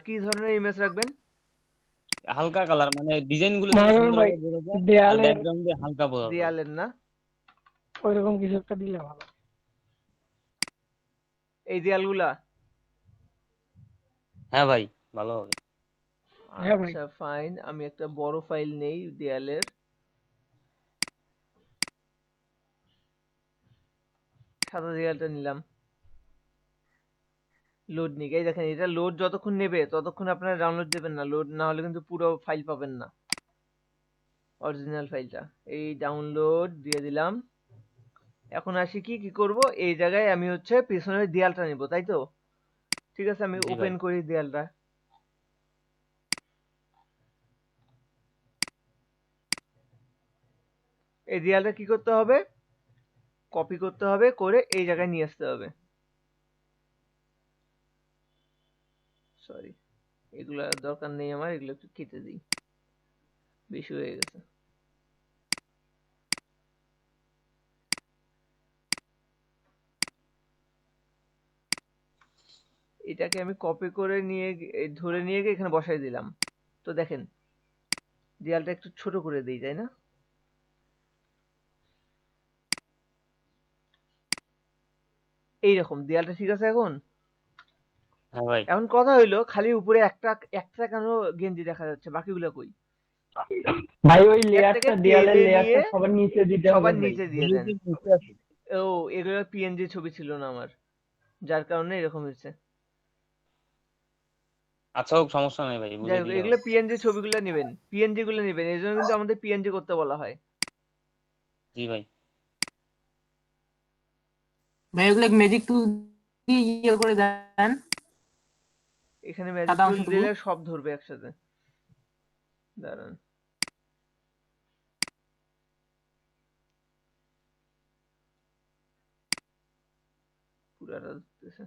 কি ধরনের ইমেজ রাখবেন? হালকা কালার, মানে ডিজাইন গুলো যেন মারুন সুন্দর ভাই ভাবে বোঝা যায় আর দেয়ালের ব্যাকগ্রাউন্ডে হালকা বোঝা যায়। দেয়ালের না? ওইরকম কিছু একটা দিলে ভালো। এই দেয়ালগুলা? হ্যাঁ ভাই, ভালো হবে। হ্যাঁ ভাই আচ্ছা ফাইন, আমি একটা বড় ফাইল নেই দেয়ালের। সাদা দেয়ালটা নিলাম। লোড নিক, এই দেখেন এটা লোড যতক্ষণ নেবে ততক্ষণ আপনারা ডাউনলোড দেবেন না, লোড না হলে কিন্তু পুরো ফাইল পাবেন না, অরিজিনাল ফাইলটা। এই ডাউনলোড দিয়ে দিলাম। এখন আসি কি কি করব, এই জায়গায় আমি হচ্ছে পিছনের দেয়ালটা নিব, তাই তো? ঠিক আছে, আমি জি ভাই। ওপেন করি দেয়ালটা। এই দেয়ালটা কি করতে হবে? কপি করতে হবে, করে এই জায়গায় নিয়ে আসতে হবে। সরি, এগুলা দরকার নেই আমার, এগুলো একটু কেটে দিই, বেশি হয়ে গেছে। এটাকে আমি কপি করে নিয়ে ধরে নিয়ে গিয়ে এখানে বসাই দিলাম। তো দেখেন দেয়ালটা একটু ছোট করে দিই, তাই না? এইরকম দেয়ালটা ঠিক আছে এখন? হ্যাঁ ভাই। এখন কথা হইলো খালি উপরে একটা একটা কেন গেঞ্জি দেখা যাচ্ছে, বাকিগুলো কই? ভাই ওই একটাকে লেয়ারটা দেয়ালের টেনে লেয়ারটা নিয়ে সবার নিচে দিতে হবে সবার ভাই। নিচে দিয়ে দেন। ও এগুলো পিএনজি ছবি ছিল না আমার, যার কারণে এরকম হয়েছে। আচ্ছা হোক, সমস্যা নেই ভাই, বুঝে যাই হোক দিলে এগুলো হবে। পিএনজি ছবিগুলো নেবেন, পিএনজি গুলো নেবেন, এই জন্য কিন্তু আমাদের পিএনজি করতে বলা হয়। জি ভাই। ভাই ওগুলো ম্যাজিক টুল ইয়ে করে দেন এখানে সাদা ম্যাজিক টুল অংশটুকু। দিলে সব ধরবে একসাথে। দাঁড়ান, পুরাটা ধরতেছে।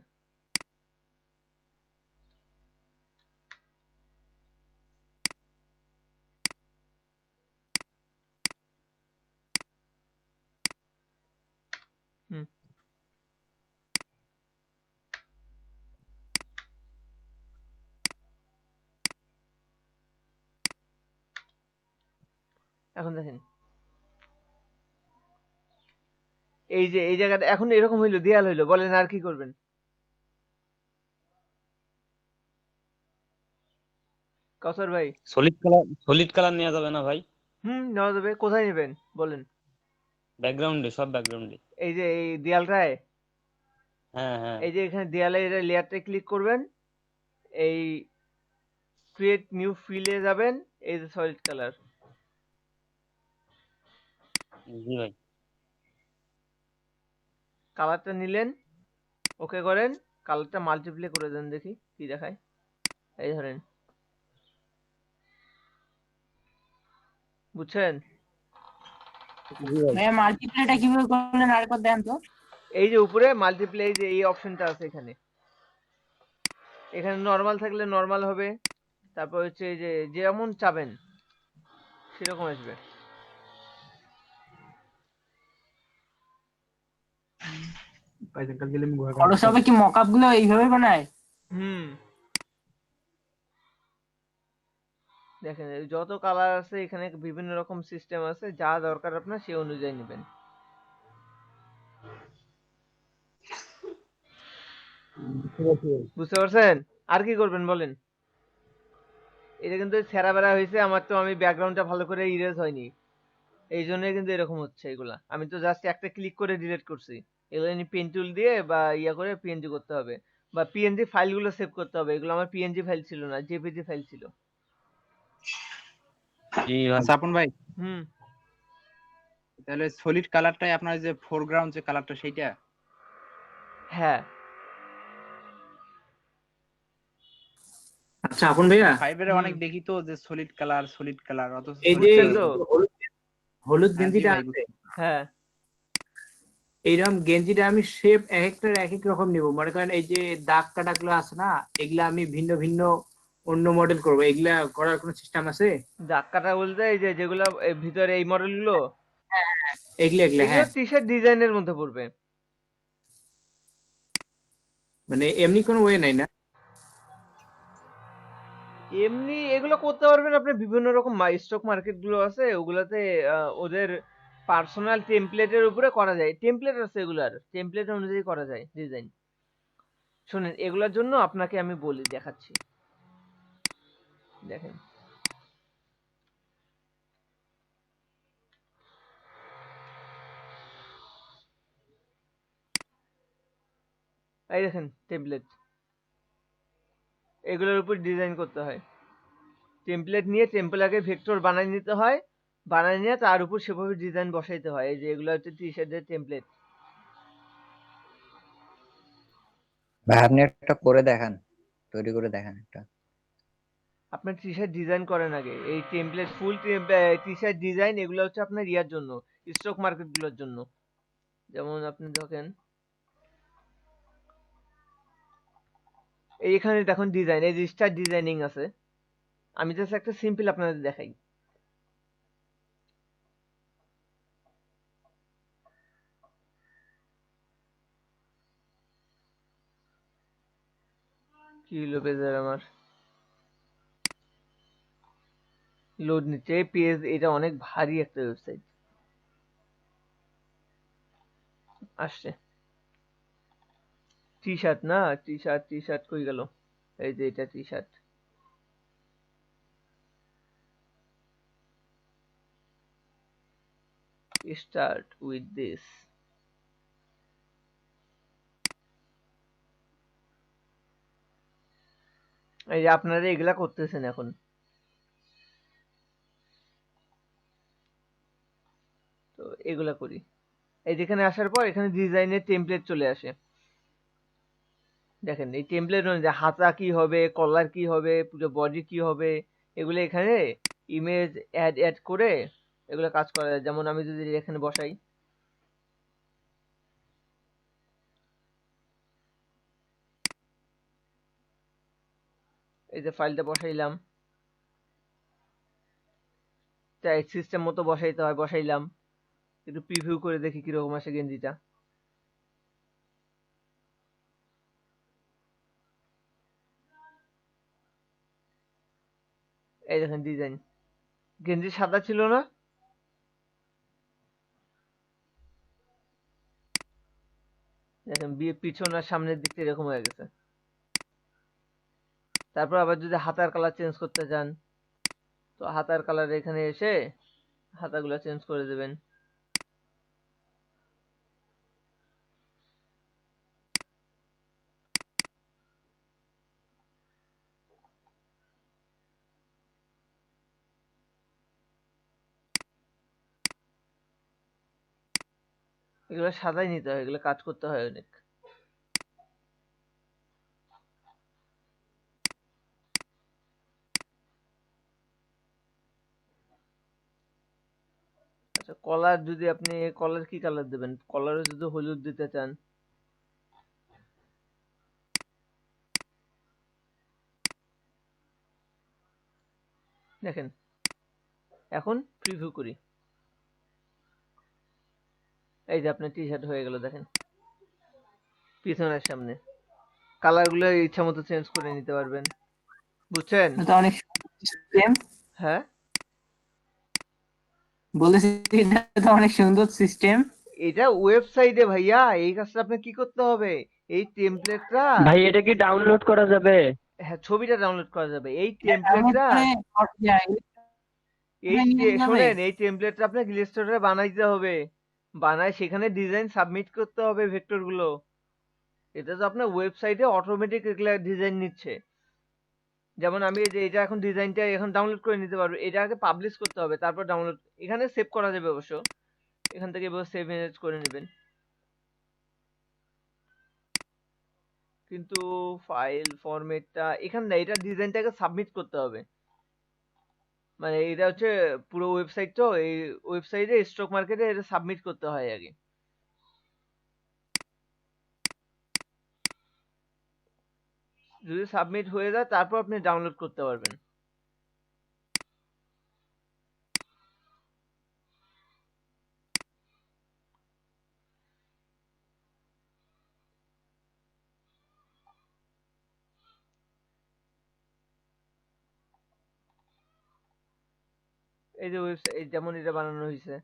হুম, এখন দেখেন এই যে এই জায়গাটা এখন এরকম হইলো, দেয়াল হইলো, বলেন আর কি করবেন? কাউসার ভাই। সলিড কালার নেওয়া যাবে না ভাই? নেওয়া যাবে। কোথায় নেবেন বলেন? ব্যাকগ্রাউন্ডে, সব ব্যাকগ্রাউন্ডে। এই যে এই দেয়ালটায়, হ্যাঁ হ্যাঁ, এই যে এখানে দেয়ালে লেয়ারটা ক্লিক করবেন, এই ক্রিয়েট নিউ ফিলে যাবেন, এই যে সলিড কালার, জি ভাই। কালারটা নিলেন, ওকে করেন, কালারটা মাল্টিপ্লে করে দেন, দেখি কি দেখায়। এই ধরেন, বুঝছেন? জি ভাই। ভাইয়া মাল্টিপ্লেটা কিভাবে করলেন আরেকবার দেন তো। এই যে উপরে মাল্টিপ্লে, এই যে এই অপশনটা আছে এখানে, এখানে নরমাল থাকলে নরমাল হবে, তারপর হচ্ছে এই যে যেমন চাবেন সেরকম আসবে। ফটোশপে কি মকআপ গুলো এইভাবে বানায়? হুম, দেখেন এই যত কালার আছে এখানে বিভিন্ন রকম সিস্টেম আছে, যা দরকার আপনার সেই অনুযায়ী নেবেন। বুঝতে পারছেন? আর কি করবেন বলেন? এটা কিন্তু ছেঁড়া বেড়া হয়েছে আমার, তো আমি ব্যাকগ্রাউন্ডটা ভালো করে ইরেজ হয়নি, এই জন্যই কিন্তু এরকম হচ্ছে এগুলা। আমি তো জাস্ট একটা ক্লিক করে ডিলিট করছি। এগুলো পেন টুল দিয়ে বা ইয়া করে পিএনজি করতে হবে, বা পিএনজি ফাইলগুলো সেভ করতে হবে। এগুলো আমার পিএনজি ফাইল ছিল না, জেপিজি ফাইল ছিল। জি ভাই। সাপন ভাই, হুম, তাহলে সলিড কালারটাই আপনার যে ফোরগ্রাউন্ড যে কালারটা সেইটা? হ্যাঁ। আচ্ছা আপন ভাইয়া, ফাইভের অনেক দেখি তো যে সলিড কালার অথচ এই যে বুঝছেন তো? হলুদ হলুদ হ্যাঁ জি গেঞ্জিটা ভাই, আছে, হ্যাঁ, এইরকম গেঞ্জিটা আমি শেপ এক একটার এক এক রকম নিব। মনে করেন এই যে দাগ কাটা গুলো আছে না, এগুলা আমি ভিন্ন ভিন্ন অন্য মডেল করবো, এগুলা করার কোনো সিস্টেম আছে? দাগ কাটা বলতে এই যে যেগুলা ভিতরে এই মডেলগুলো, এগুলা এগুলা এগুলো হ্যাঁ, টি শার্ট ডিজাইনের মধ্যে পড়বে। মানে এমনি কোনো ওয়ে নাই না? এমনি এগুলো করতে পারবেন আপনি, বিভিন্ন রকম স্টক মার্কেট গুলো আছে, ওগুলাতে ওদের পার্সোনাল টেমপ্লেটের উপরে করা যায়। টেমপ্লেট আছে, এগুলার টেমপ্লেট অনুযায়ী করা যায় ডিজাইন। শুনেন, এগুলার জন্য আপনাকে আমি বলি, দেখাচ্ছি, দেখেন। এই দেখেন টেমপ্লেট, এগুলোর উপর ডিজাইন করতে হয়। টেমপ্লেট নিয়ে টেম্পলেটকে ভেক্টর বানিয়ে নিতে হয়, বানিয়ে নিয়ে তার উপর সেভাবে ডিজাইন বসাইতে হয়। এই যে এগুলো হচ্ছে টি শার্টের টেমপ্লেট। ভাই আপনি একটা করে দেখান, তৈরি করে দেখান একটা। আপনার টি শার্ট ডিজাইন করেন আগে, এই টেমপ্লেট ফুল টি শার্ট ডিজাইন এগুলো হচ্ছে আপনার ইয়ার জন্য, স্টক মার্কেট গুলোর জন্য। যেমন আপনি দেখেন এইখানে দেখুন ডিজাইন, এই স্টার ডিজাইনিং আছে। আমি জাস্ট একটা সিম্পল আপনাদের দেখাই। কি হলো পেজের আমার লোড নিচ্ছে পেজ, এটা অনেক ভারী একটা ওয়েবসাইট। আসছে টি শার্ট, না টি শার্ট কই গেল? এই যে এটা T shirt. Start with this. এই যে আপনারা এগুলা করতেছেন এখন, তো এগুলা করি। এই যেখানে আসার পর এখানে ডিজাইনের টেমপ্লেট চলে আসে। দেখেন এই টেমপ্লেট অনুযায়ী হাতা কি হবে, কলার কি হবে, পুরো বডি কি হবে, এগুলো এখানে ইমেজ অ্যাড করে এগুলো কাজ করা যায়। যেমন আমি যদি এখানে বসাই, এই যে ফাইলটা বসাইলাম, চাই সিস্টেম মতো বসাইতে হয়, বসাইলাম, একটু প্রিভিউ করে দেখি কিরকম আসে গেঞ্জিটা। এই দেখেন ডিজাইন, গেঞ্জি সাদা ছিল না, দেখেন বিয়ে পিছন আর সামনের দিকটা এরকম হয়ে গেছে। তারপর আবার যদি হাতার কালার চেঞ্জ করতে চান, তো হাতার কালার এখানে এসে হাতাগুলো চেঞ্জ করে দেবেন। এগুলো সাদাই নিতে হয়, এগুলো কাজ করতে হয় অনেক। আচ্ছা, কলার যদি আপনি কলার কি কালার দেবেন, কলারে যদি হলুদ দিতে চান, দেখেন এখন প্রিভিউ করি, এই যে আপনার টি শার্ট হয়ে গেল। দেখেন পিছনের সামনে কালার গুলো ইচ্ছা মতো চেঞ্জ করে নিতে পারবেন, বুঝছেন? এটা অনেক সিস্টেম, হ্যাঁ বলেছি এটা তো অনেক সুন্দর সিস্টেম। এটা ওয়েবসাইটে ভাইয়া, এই কাজটা আপনি কি করতে হবে, এই টেমপ্লেটটা, ভাই এটা কি ডাউনলোড করা যাবে? হ্যাঁ ছবিটা ডাউনলোড করা যাবে। এই টেমপ্লেটটা, শোনেন, এই টেমপ্লেটটা আপনাকে ইলাস্ট্রেটরে বানাইতে হবে, বানায় সেখানে ডিজাইন সাবমিট করতে হবে ভেক্টর গুলো। এটা তো আপনার ওয়েবসাইটে অটোমেটিক এগুলা ডিজাইন নিচ্ছে। যেমন আমি এই যে এটা এখন ডিজাইনটা এখন ডাউনলোড করে নিতে পারবো, এটা আগে পাবলিশ করতে হবে, তারপর ডাউনলোড, এখানে সেভ করা যাবে অবশ্য, এখান থেকে এবার সেভ ইমেজ করে নেবেন। কিন্তু ফাইল ফরম্যাটটা এখানে না, এটা ডিজাইনটাকে সাবমিট করতে হবে। মানে এটা হচ্ছে পুরো ওয়েবসাইট, তো এই ওয়েবসাইটে স্টক মার্কেটে এটা সাবমিট করতে হয় আগে। যদি সাবমিট হয়ে যায় তারপর আপনি ডাউনলোড করতে পারবেন। এই যে ওয়েবসাইট যেমন এটা বানানো হয়েছে,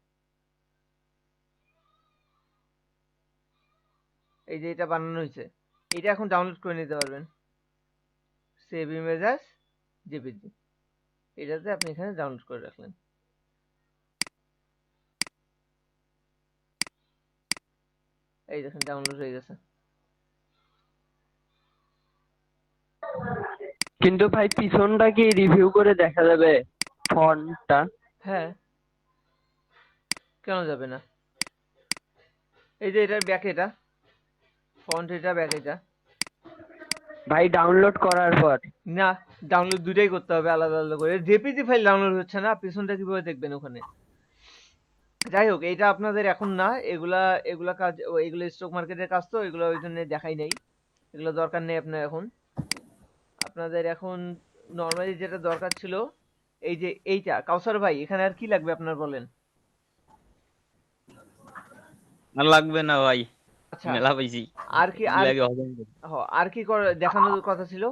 এই যে এটা বানানো হয়েছে, এটা এখন ডাউনলোড করে নিতে পারবেন, সেভ ইমেজ অ্যাজ জেপিজি, এটাতে আপনি এখানে ডাউনলোড করে রাখলেন। এই দেখেন ডাউনলোড হয়ে গেছে। কিন্তু ভাই পিছনটা কি রিভিউ করে দেখা যাবে ফন্টটা? হ্যাঁ, কেন যাবে না? এই যে এটার ব্যাক, এটা ফন্ট, এটা ব্যাক, এটা ভাই ডাউনলোড করার পর না, ডাউনলোড দুটাই করতে হবে আলাদা আলাদা করে। জেপিজি ফাইল ডাউনলোড হচ্ছে না, পিছনটা কিভাবে দেখবেন ওখানে? যাই হোক, এটা আপনাদের এখন না, এগুলা এগুলা কাজ, এগুলো স্টক মার্কেটের কাজ, তো এগুলো ওই জন্য দেখাই নাই, এগুলো দরকার নেই আপনার এখন। আপনাদের এখন নর্মালি যেটা দরকার ছিল, এই যে এইটা। কাউসার ভাই এখানে আর কি লাগবে আপনার বলেন? আর লাগবে না ভাই, আচ্ছা, মেলা পাইছি। আর কি লাগে হবে না। আর কি দেখানোর কথা ছিল,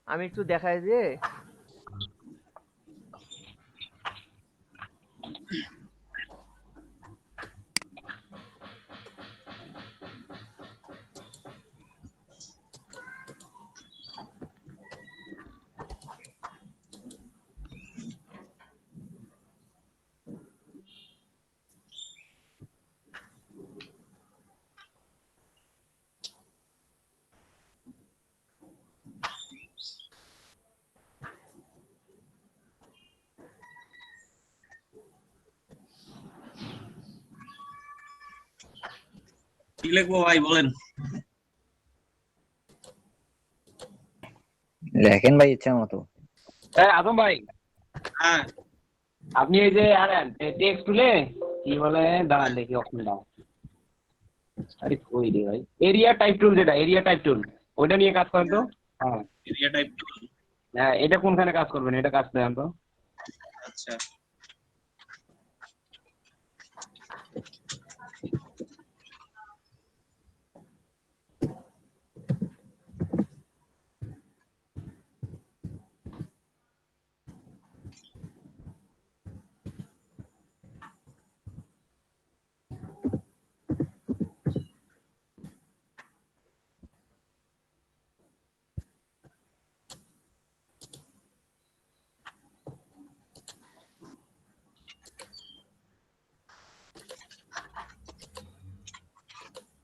আমি একটু দেখাই দিয়ে। কি লিখবো ভাই বলেন? লেখেন ভাই ইচ্ছা মতো। আদম ভাই, হ্যাঁ আপনি এই যে আনেন টেক্সট টুলে কি বলে, দাঁড়ান দেখি অপশনটা। আরে কই রে ভাই, এরিয়া টাইপ টুল, যেটা এরিয়া টাইপ টুল ওইটা নিয়ে কাজ করেন তো। হ্যাঁ এরিয়া টাইপ টুল। হ্যাঁ, এটা কোনখানে কাজ করবেন, এটা কাজ দেন তো। আচ্ছা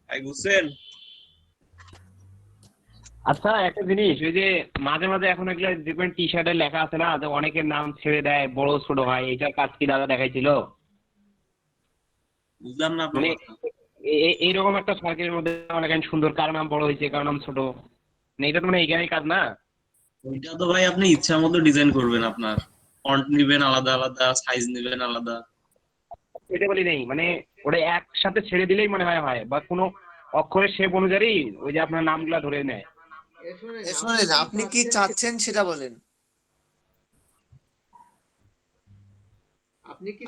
ভাই বুঝছেন? আচ্ছা একটা জিনিস, ওই যে মাঝে মাঝে এখন এগুলো দেখবেন টি শার্টে লেখা আছে না, যে অনেকের নাম ছেড়ে দেয়, বড় ছোট হয়, এটার কাজ কি দাদা দেখাইছিল? বুঝলাম না আপনার মানে কথা। এইরকম একটা সার্কেলের মধ্যে অনেক সুন্দর, কার নাম বড় হয়েছে কার নাম ছোট, মানে এটা তো মানে এইখানেই কাজ না। ওইটা তো ভাই আপনি ইচ্ছা মতো ডিজাইন করবেন, আপনার ফন্ট নিবেন আলাদা আলাদা, সাইজ নিবেন আলাদা। এটা বলি নেই, মানে ওটা একসাথে ছেড়ে দিলেই মনে হয় হয়, বা কোনো অক্ষরের শেপ অনুযায়ী ওই যে আপনার নামগুলা ধরে নেয়। শোনেন, আপনি কি চাচ্ছেন সেটা বলেন।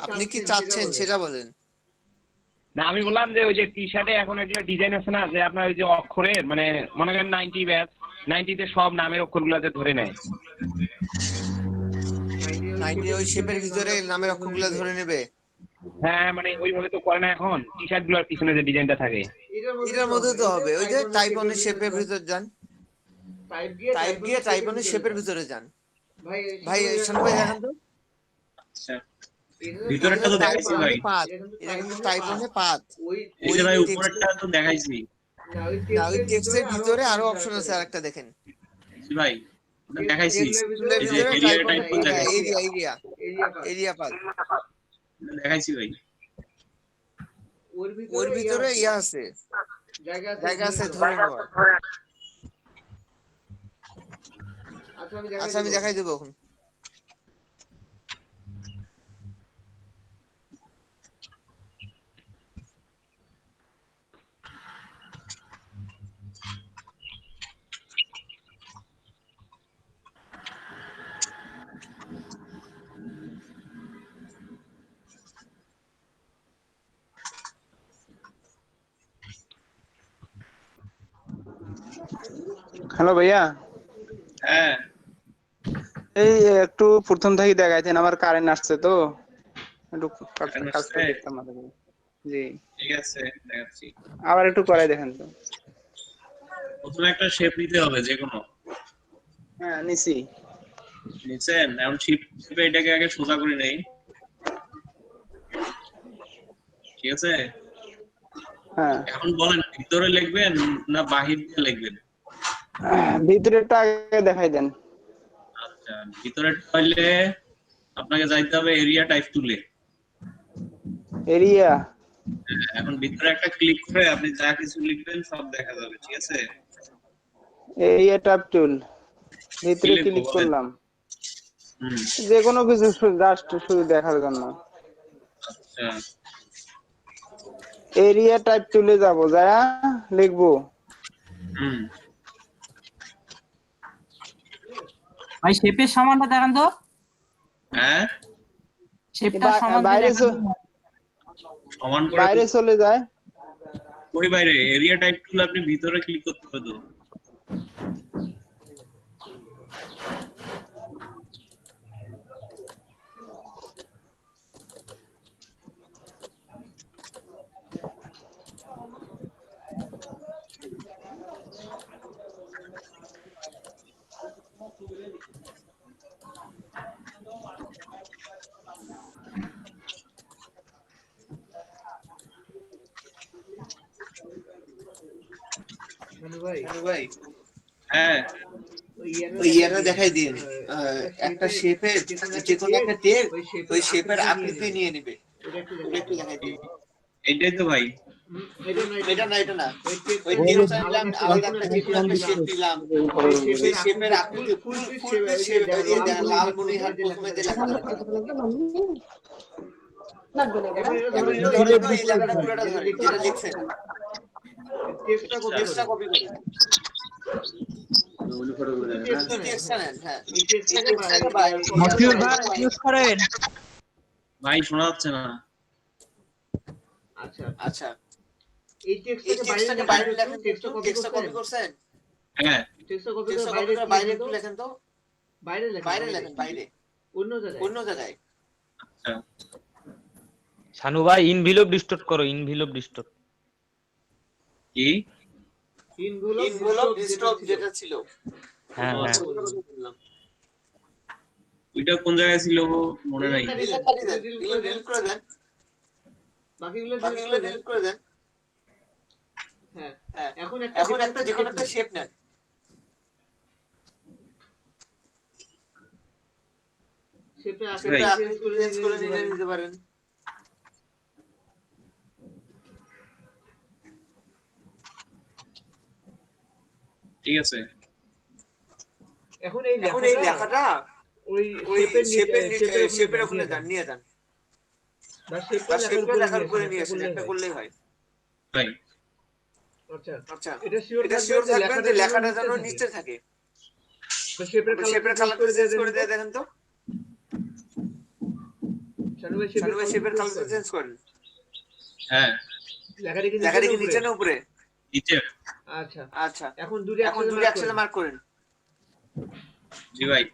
আপনি কি চাচ্ছেন সেটা বলেন। না আমি বললাম যে ওই যে টি শার্টে এখন একটা ডিজাইন আছে না, যে আপনার ওই যে অক্ষরের মানে মনে করেন 90 ব্যাচ 90-তে সব নামের অক্ষরগুলোতে ধরে নেয়। 90 ওই শেপের ভিতরে নামের অক্ষরগুলো ধরে নেবে। হ্যাঁ মানে ওইভাবে তো করে না এখন, টি শার্ট গুলোর পিছনে যে ডিজাইনটা থাকে। এটার মধ্যে তো হবে, ওই যে টাইপ অনের শেপের ভিতর যান, টাইপ গিয়ে টাইপ অনের শেপের ভিতরে যান। ভাই শোনো ভাই, দেখান তো। আচ্ছা ভিতরেরটা তো দেখাইছি ভাই। এটা কিন্তু টাইপ অনে পাত। এই যে ভাই উপরেরটা তো দেখাইছি। না, ওই টেক্সটের ভিতরে আরো অপশন আছে, আরেকটা দেখেন। জি ভাই ওটা দেখাইছি। এই যে ভিতরে এরিয়া টাইপ টাইপ টুল দেখাইছি। এরিয়া পাত দেখাইছি ভাই। ওর ভিতরে ইয়া আছে, জায়গা আছে ধরে নেওয়ার। আচ্ছা আমি দেখাই দেবো এখন। হ্যালো ভাইয়া, হ্যাঁ এই একটু প্রথম থেকে দেখাইতেন, আমার কারেন্ট আসছে তো একটু কাজটা দেখতাম না। জি ঠিক আছে দেখাচ্ছি। আবার একটু করাই দেখেন তো। প্রথমে একটা শেপ নিতে হবে যে কোনো। হ্যাঁ নিছি। নিছেন? এখন শেপে এটাকে আগে সোজা করে নেই, ঠিক আছে? হ্যাঁ এখন বলেন ভিতরে লিখবেন না বাহির দিয়ে লিখবেন? ভিতরেরটা আগে দেখাই দেন। আচ্ছা ভিতরে হইলে আপনাকে যাইতে হবে এরিয়া টাইপ টুলে। এরিয়া, এখন ভিতরে একটা ক্লিক করে আপনি যা কিছু লিখবেন সব দেখা যাবে, ঠিক আছে? এরিয়া ট্যাব টুল ভিতরে ক্লিক করলাম, যে কোনো কিছু জাস্ট শুধু দেখার জন্য। আচ্ছা এরিয়া টাইপ টুলে যাব, যা লিখবো। ভাই শেপের সমানটা দেখান তো। হ্যাঁ শেপটা সমান বাইরে সমান করে বাইরে চলে যায়। ওই বাইরে এরিয়া টাইপ টুল আপনি ভিতরে ক্লিক করতে হবে তো। ভাই হ্যাঁ ওই ইয়াটা দেখাই দিন, একটা শেপের যে কোনো একটা টেক ওই শেপের আকৃতি নিয়ে নেবে। এটা একটু দেখাই দিন। এইটাই তো ভাই। এটা না ওই টেক্সট নিলাম আলাদা একটা যে কোনো একটা শেপ নিলাম সেই শেপের আকৃতি ফুল শেপ দিয়ে দেন লাল মনিহার প্রথমে যে লেখা থাকে এই লেখাটা পুরোটা ধরে যেটা লিখছেন টেক্সটটা কপি করে মতিউর ভাই ইউজ করেন ভাই শোনা যাচ্ছে না। আচ্ছা এই টেক্সটটাকে বাইরে লেখেন টেক্সটটা কপি করছেন হ্যাঁ টেক্সটটা কপি করে বাইরে একটু লেখেন তো বাইরে লেখেন বাইরে অন্য জায়গায় আচ্ছা শানু ভাই ইনভেলপ ডিস্টর্ট করো, ইনভেলপ ডিস্টর্ট। কি ইনভেলপ ডিস্টর্ব যেটা ছিল হ্যাঁ হ্যাঁ ওইটা কোন জায়গায় ছিল মনে নাই। ডিলিট করে দেন বাকিগুলো ডিলিট করে দেন। হ্যাঁ এখন একটা যে কোনো একটা শেপ নেন শেপে আপনি চেঞ্জ করে নিতে পারেন। ঠিক আছে এখন এই লেখাটা ওই শেপের ওখানে নিয়ে যান বা শেপের লেখার উপরে নিয়ে আসেন একটা করলেই হয়। ভাই আচ্ছা এটা শিওর থাকবেন যে লেখাটা যেন নিচে থাকে। তো শেপের কালারটা চেঞ্জ করে দিয়ে দেখেন তো শানু ভাই শেপের কালারটা চেঞ্জ করেন। হ্যাঁ লেখাটা কি নিচে না উপরে? নিচে। আচ্ছা এখন দুটো একসাথে মার্ক করেন। জি ভাই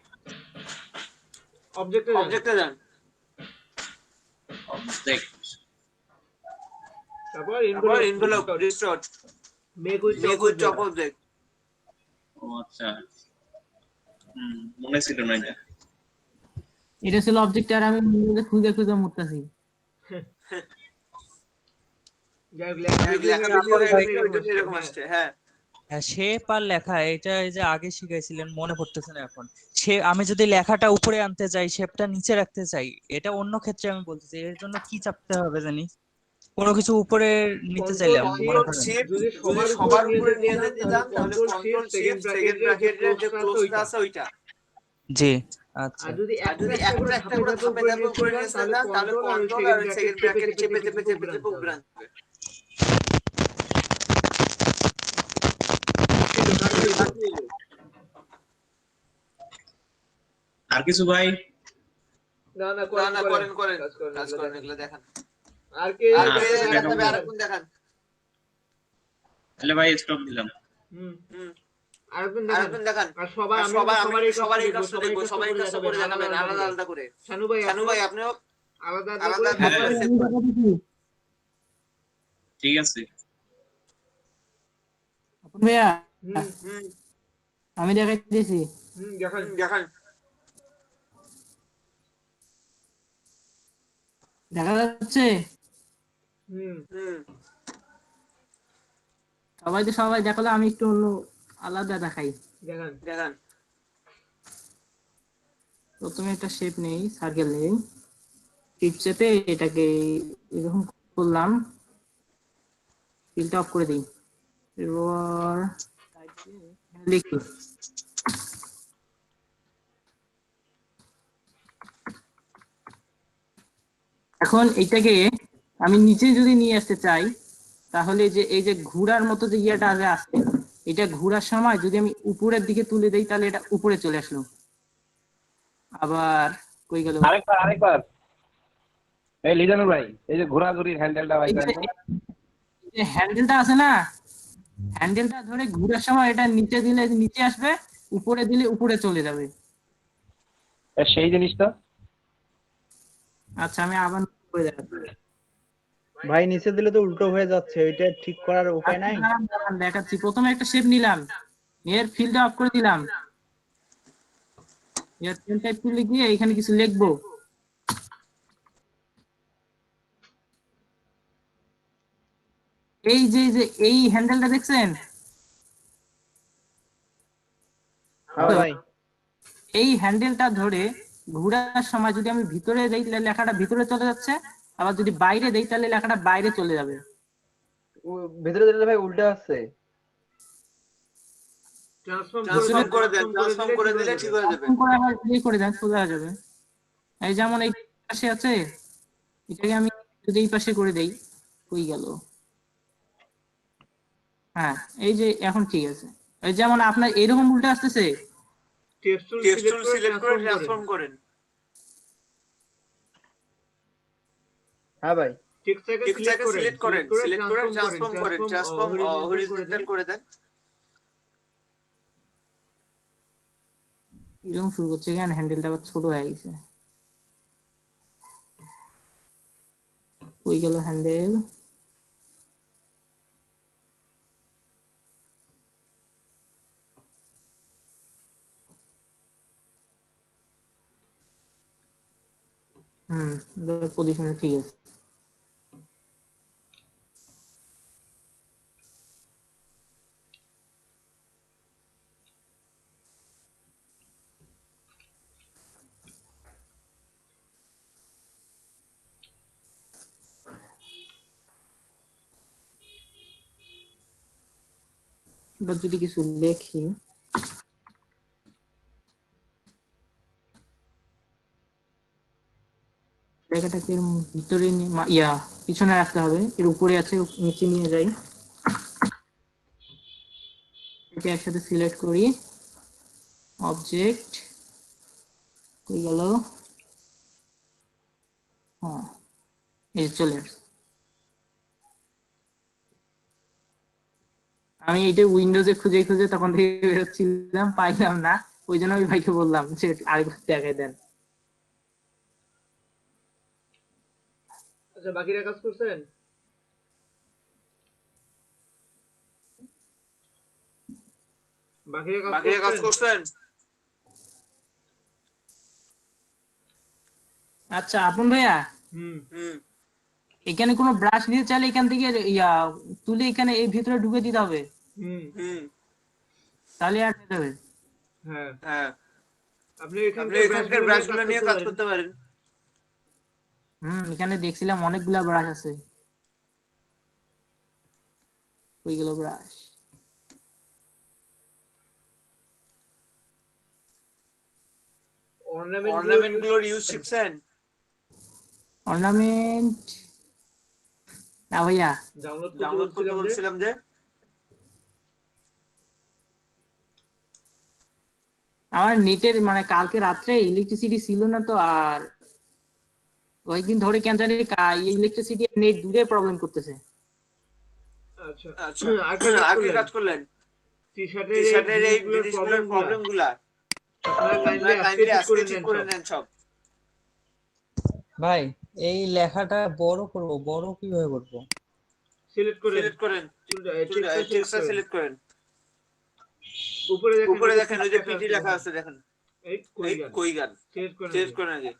অবজেক্টে যান অবজেক্ট তারপর envelope distort make with top object. ও আচ্ছা মনে ছিল না এটা ছিল অবজেক্ট আর আমি খুঁজে মুড়তাছি। এরকম আসছে। হ্যাঁ শেপ আর লেখা এটা এই যে আগে শিখাইছিলেন মনে পড়তেছে না এখন। আমি যদি লেখাটা উপরে আনতে চাই শেপটা নিচে রাখতে চাই এটা অন্য ক্ষেত্রে আমি বলতেছি এর জন্য কি চাপতে হবে জানি কোনো কিছু উপরে নিতে চাইলাম মনে করেন যদি সবার উপরে নিয়ে যেতে চান তাহলে কন্ট্রোল শিফট সেকেন্ড ব্র্যাকেটের যে ক্লোজটা আছে ওইটা জি আচ্ছা আর যদি একটা করে ধাপে ধাপে উপরে নিয়ে যেতে চান তাহলে কন্ট্রোল আর সেকেন্ড ব্র্যাকেট চেপে উপরে আনতে হবে। আর কিছু ভাই? না করেন কাজ করেন এগুলো দেখান। আর কে আরেকজন দেখান। তাহলে ভাই স্টপ দিলাম। আরেকজন দেখান। আর সবার এই কাজটা দেখবো সবাই এই কাজটা করে দেখাবেন আলাদা আলাদা করে। শানু ভাই আপনিও আলাদা করে সেভ করেন। ঠিক আছে ভাইয়া আমি দেখাই দিয়েছি। দেখান দেখা যাচ্ছে? সবাই দেখালে আমি একটু অন্য আলাদা দেখাই। দেখান প্রথমে একটা শেপ নেই, সার্কেল নেই, টিপসেতে এটাকে এরকম করলাম, ফিলটা অফ করে দিই, এবার লিখি এখন এইটাকে আমি নিচে যদি নিয়ে আসতে চাই তাহলে যে এই যে ঘোড়ার মতো যে ইয়েটা আসছে এটা ঘোরার সময় যদি আমি উপরের দিকে তুলে দেই তাহলে এটা উপরে চলে আসলো। আবার কই গেল? আরেকবার এই লিজানুর ভাই এই যে ঘোরাঘুরির হ্যান্ডেলটা ভাই এই হ্যান্ডেলটা আছে না, হ্যান্ডেলটা ধরে ঘোরার সময় এটা নিচে দিলে নিচে আসবে, উপরে দিলে উপরে চলে যাবে। সেই জিনিসটা আচ্ছা আমি আবার করে দেখাচ্ছি। ভাই নিচে দিলে তো উল্টো হয়ে যাচ্ছে, ওইটা ঠিক করার উপায় নাই? দেখাচ্ছি। প্রথমে একটা শেপ নিলাম, এর ফিলটা অফ করে দিলাম, এর পেন টাইপ টুলে গিয়ে এখানে কিছু লিখবো। এই যে এই হ্যান্ডেলটা দেখছেন? ভাই এই হ্যান্ডেলটা ধরে ঘোরার সময় যদি আমি ভিতরে দেই তাহলে লেখাটা ভিতরে চলে যাচ্ছে, আবার যদি বাইরে দেই তাহলে লেখাটা বাইরে চলে যাবে। ভেতরে দিলে ভাই উল্টে আসছে। ট্রান্সফর্ম করে দেন, ট্রান্সফর্ম করে দিলে ঠিক হয়ে যাবে। করে আবার ইয়ে করে দেন, সোজা হয়ে যাবে। এই যেমন এই পাশে আছে, এটাকে আমি যদি এই পাশে করে দেই, হয়ে গেল। হ্যাঁ, এই যে এখন ঠিক আছে। এই যেমন আপনার এরকম উল্টে আসতেছে, টেক্সট টুল সিলেক্ট করে ট্রান্সফর্ম করেন। হ্যাঁ ভাই, টেক্সটটাকে সিলেক্ট করেন, সিলেক্ট করে ট্রান্সফর্ম করেন, ট্রান্সফর্ম হরিজন্টাল করে দেন। এরকম শুরু করছে কেন? হ্যান্ডেলটা আবার ছোট হয়ে গেছে। হয়ে গেল হ্যান্ডেল। পজিশনে ঠিক আছে। এবার যদি কিছু লেখি, লেখাটাকে এর ভিতরে পিছনে রাখতে হবে। এর উপরে আছে, নিচে নিয়ে যাই, এটাকে একসাথে সিলেক্ট করি, অবজেক্ট হয়ে গেল। হ্যাঁ, এই চলে আসছে। আমি এটা উইন্ডোজে খুঁজে খুঁজে তখন থেকে বেরোচ্ছিলাম, পাইলাম না, ওই জন্য আমি ভাইকে বললাম যে আরেকবার দেখাই দেন। আচ্ছা, বাকিরা কাজ করছেন? বাকিরা কাজ করছেন? আচ্ছা আপন ভাইয়া, এখানে কোনো ব্রাশ নিতে চাইলে এখান থেকে তুলে এখানে এই ভিতরে ঢুকে দিতে হবে, তাহলে আর হয়ে যাবে। হ্যাঁ, আপনি এখানকার ব্রাশগুলো নিয়ে কাজ করতে পারেন। এখানে দেখছিলাম অনেকগুলা ব্রাশ আছে। ওইগুলো ব্রাশ অর্নামেন্ট গুলোর ইউজ শিখছেন? অর্নামেন্ট না ভাইয়া, ডাউনলোড করতে বলছিলাম যে। আমার নেটের মানে কালকে রাত্রে ইলেকট্রিসিটি ছিল না তো, আর কয়েকদিন ধরে কেন জানি ইলেকট্রিসিটি আর নেট দুটোই প্রবলেম করতেছে। আচ্ছা, আর কি কাজ করলেন? টি-শার্টের এই জিনিসগুলোর প্রবলেমগুলা আপনারা কাইন্ডলি আজকে ঠিক করে নেন সব। ভাই এই লেখাটা বড় করব, বড় কিভাবে করব? সিলেক্ট করেন, টেক্সটটা সিলেক্ট করেন। উপরে দেখেন ওই যে পিটি লেখা আছে, দেখেন এই কই গান চেঞ্জ করেন আগে।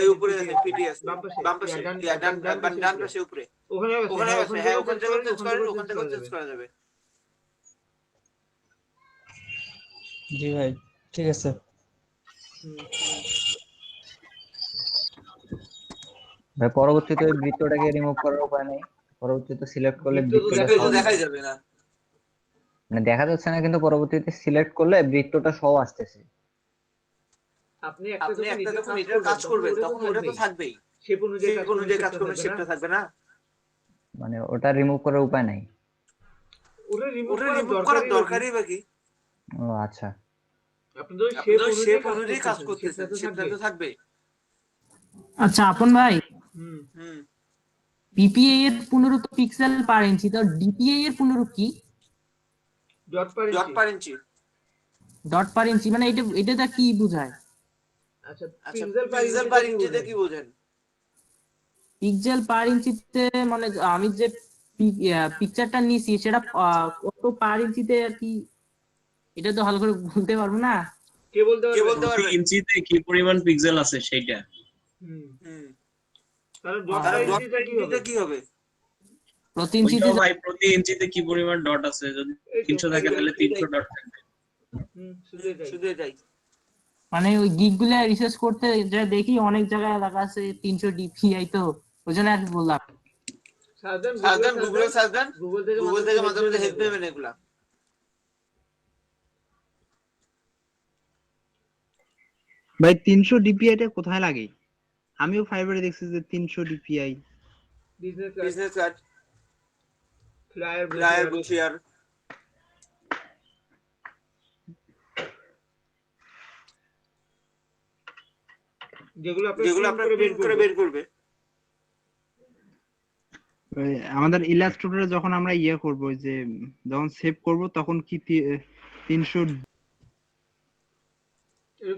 এই উপরে দেখেন পিটি আছে, বাম পাশে, ডান পাশে উপরে, ওখানে আছে। হ্যাঁ, ওখান থেকে চেঞ্জ করেন, ওখান থেকে চেঞ্জ করা যাবে। জি ভাই, ঠিক আছে। ভাই পরবর্তীতে ওই বৃত্তটাকে রিমুভ করার উপায় নেই? পরবর্তীতে সিলেক্ট করলে বৃত্তটা দেখাই যাবে না, মানে দেখা যাচ্ছে না, কিন্তু পরবর্তীতে সিলেক্ট করলে বৃত্তটা সহ আসতেছে। আপনি একটা যখন এটার কাজ করবেন তখন ওটা তো থাকবেই, শেপ অনুযায়ী কাজ করবেন, শেপটা থাকবে না। মানে ওটা রিমুভ করার উপায় নাই? ওটা রিমুভ করার দরকারই বা কি? ও আচ্ছা, আপনি তো শেপ অনুযায়ী কাজ করতেছেন, শেপটা তো থাকবে। আচ্ছা আপন ভাই, পিপিএ এর পুনরূপ পিক্সেল পার ইঞ্চি, তো ডিপিএ এর পুনরূপ কি? ডট পার ইঞ্চি। ডট পার ইঞ্চি মানে এটা কি বোঝায়? আচ্ছা, পিক্সেল পার ইঞ্চিতে কি বোঝেন? পিক্সেল পার ইঞ্চিতে মানে আমি যে পিকচারটা নিছি সেটা কত পার ইঞ্চিতে আর কি, এটা তো ভালো করে বলতে পারবো না। কে বলতে পারবে ইঞ্চিতে কি পরিমাণ পিক্সেল আছে সেটা? তাহলে ডট পার ইঞ্চিতে কি হবে? প্রতি ইঞ্চিতে ভাই প্রতি ইঞ্চিতে কি পরিমাণ ডট আছে? যদি 300 থাকে তাহলে 300 ডট থাকবে। শুধু এটাই। মানে ওই গিগগুলা রিসার্চ করতে যা দেখি অনেক জায়গায় লেখা আছে 300 ডিপিআই, তো ওই জন্য আর বললাম। গুগলে সার্চ দেন, গুগল থেকে মাঝে মাঝে হেল্প নেবেন এগুলা। ভাই 300 ডিপিআই টা কোথায় লাগে? আমিও ফাইবারে দেখছি যে 300 DPI business card, flyer, brochure, যেগুলো আপনার প্রিন্ট করে বের করবে। আমাদের ইলাস্ট্রেটরে যখন আমরা করব, যে যখন সেভ করব তখন কি 300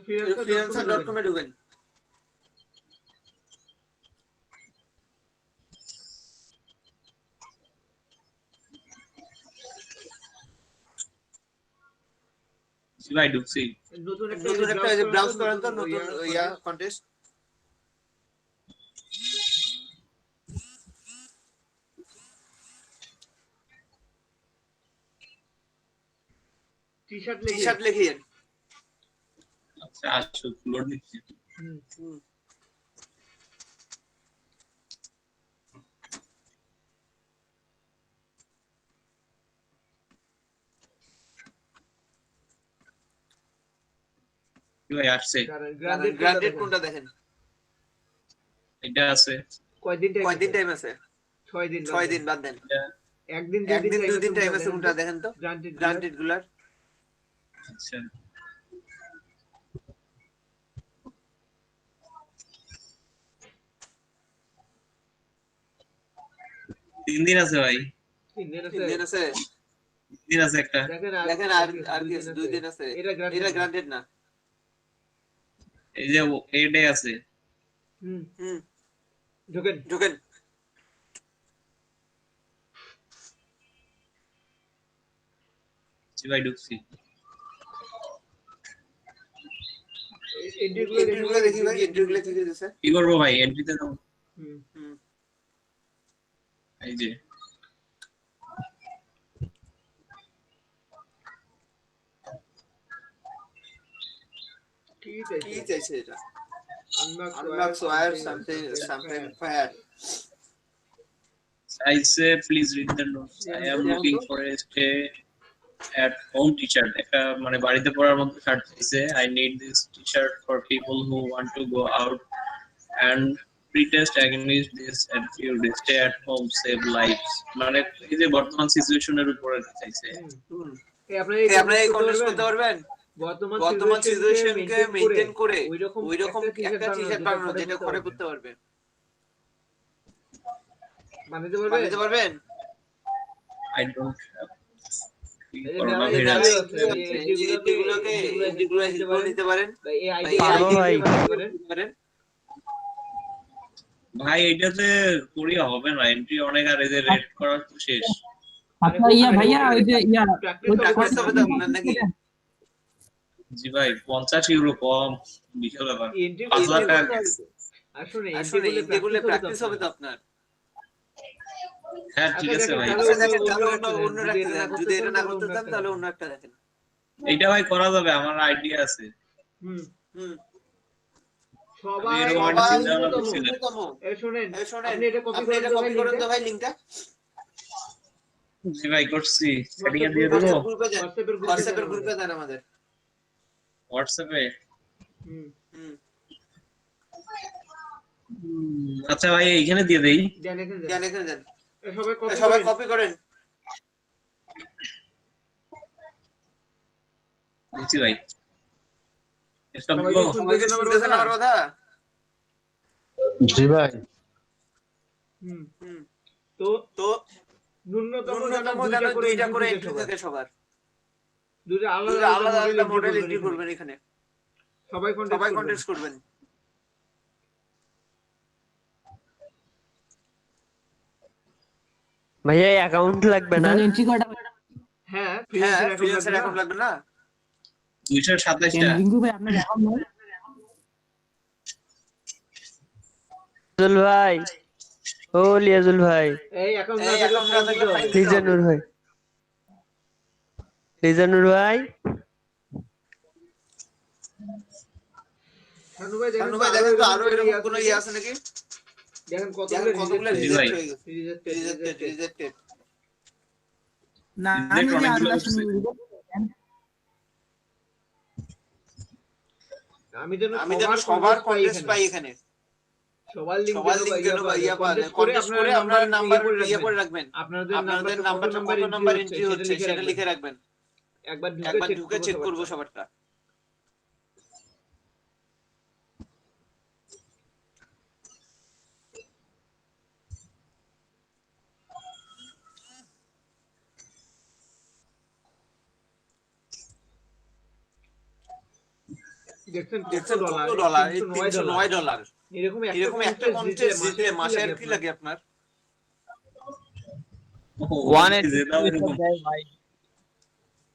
freelancer.com এ ঢুকেন। ভাই ঢুকছি। নতুন একটা ব্রাউজ করেন তো, নতুন কন্টেস্ট। টি-শার্ট লিখিয়েন। আচ্ছা আসুক, লোড দিচ্ছি। ভাই আসছে। গ্রান্ডেড কোনটা দেখেন? এটা আছে। কয়দিন টাইম আছে? 6 দিন বাদ দেন। একদিন 2 দিন টাইম আছে, কোনটা দেখেন তো? গ্রান্ডেড গুলার। আচ্ছা তিন দিন আছে ভাই। 3 দিন আছে। দিন আছে একটা। দেখেন আর কি আছে? 2 দিন আছে। এটা গ্রান্ডেড না। এই যে এডে আছে। ঢোকেন। ভাই ঢুকছি। এন্ট্রিগুলো দেখি ভাই, এন্ট্রিগুলো কি দিয়েছে? কি করব ভাই? এন্ট্রিতে দাও। এই যে কি চাইছে এটা? Unlock wire something fire. I say please read the notes. I am looking for a stay at home t-shirt. একটা মানে বাড়িতে পরার মতো শার্ট চাইছে। I need this t-shirt for people who want to go out and pretest against this attitude. Stay at home, save lives. মানে এই যে বর্তমান সিচুয়েশনের উপরে চাইছে। আপনি এই কন্টেস্ট করতে পারবেন? বর্তমান সিচুয়েশনকে মেইনটেইন করে ওইরকম একটা টি-শার্ট বানানো যেটা ঘরে পরতে পারবে। বানাতে পারবেন? I don't have এগুলোকে নিতে পারেন ভাই। এটাতে করি হবে না, এন্ট্রি অনেক, আর এই যে রেড করা তো শেষ। আচ্ছা ভাইয়া ওই যে প্র্যাকটিস হবে তো আপনার নাকি? জি ভাই 50 ইউরো কম, বিশাল ব্যাপার। 5000 টাকা আসলে এগুলো প্র্যাকটিস হবে তো আপনার। হ্যাঁ ঠিক আছে ভাই। অন্য একটা দেন, যদি এটা না করতে চান তাহলে অন্য একটা দেখেন। এইটা ভাই করা যাবে, আমার আইডিয়া আছে। সবাই শুনেন, আপনি এটা কপি করেন তো ভাই লিংকটা। জি ভাই করছি, সেটিং এ দিয়ে দেবো। হোয়াটসঅ্যাপের গ্রুপে দেন আমাদের। হোয়াটসঅ্যাপে আচ্ছা ভাই এইখানে দিয়ে দেই। এখানে দেন। সবাই কপি করেন। বুঝছি ভাই। শুনতেছেন আমার কথা? জি ভাই। তো ন্যূনতম যেন 2টা করে এন্ট্রি থাকে সবার। 2টা আলাদা মডেল এন্ট্রি করবেন এখানে। সবাই কন্টেস্ট করবেন। ভাইয়া অ্যাকাউন্ট লাগবে না? এন্ট্রি করা হ্যাঁ ফ্রিল্যান্সার অ্যাকাউন্ট লাগবে না? 227 টা। রিঙ্কু ভাই আপনার অ্যাকাউন্ট নাই? লিয়াজুল ভাই, ও লিয়াজুল ভাই, এই অ্যাকাউন্ট না থাকলে রিজানুর ভাই, রিজানুর ভাই, শানু ভাই দেখেন তো আরো এরকম কোনো আছে নাকি? দেখেন কতগুলো রিজেক্ট হয়ে গেছে, রিজেক্টেড। না আমি যে আন্দাজ শুনি আমি যেন সবার কন্টেস্ট পাই এখানে, সবার লিংক যেন ইয়া পালে কন্টেস্ট করে আপনারা নাম্বার ইয়া করে রাখবেন, আপনাদের নাম্বারটা কত নাম্বার এন্ট্রি হচ্ছে সেটা লিখে রাখবেন, একবার ঢুকে চেক করব সবারটা। দেখছেন কত ডলার, $309। এরকম একটা কন্টেস্ট জিতলে মাসে আর কি লাগে আপনার?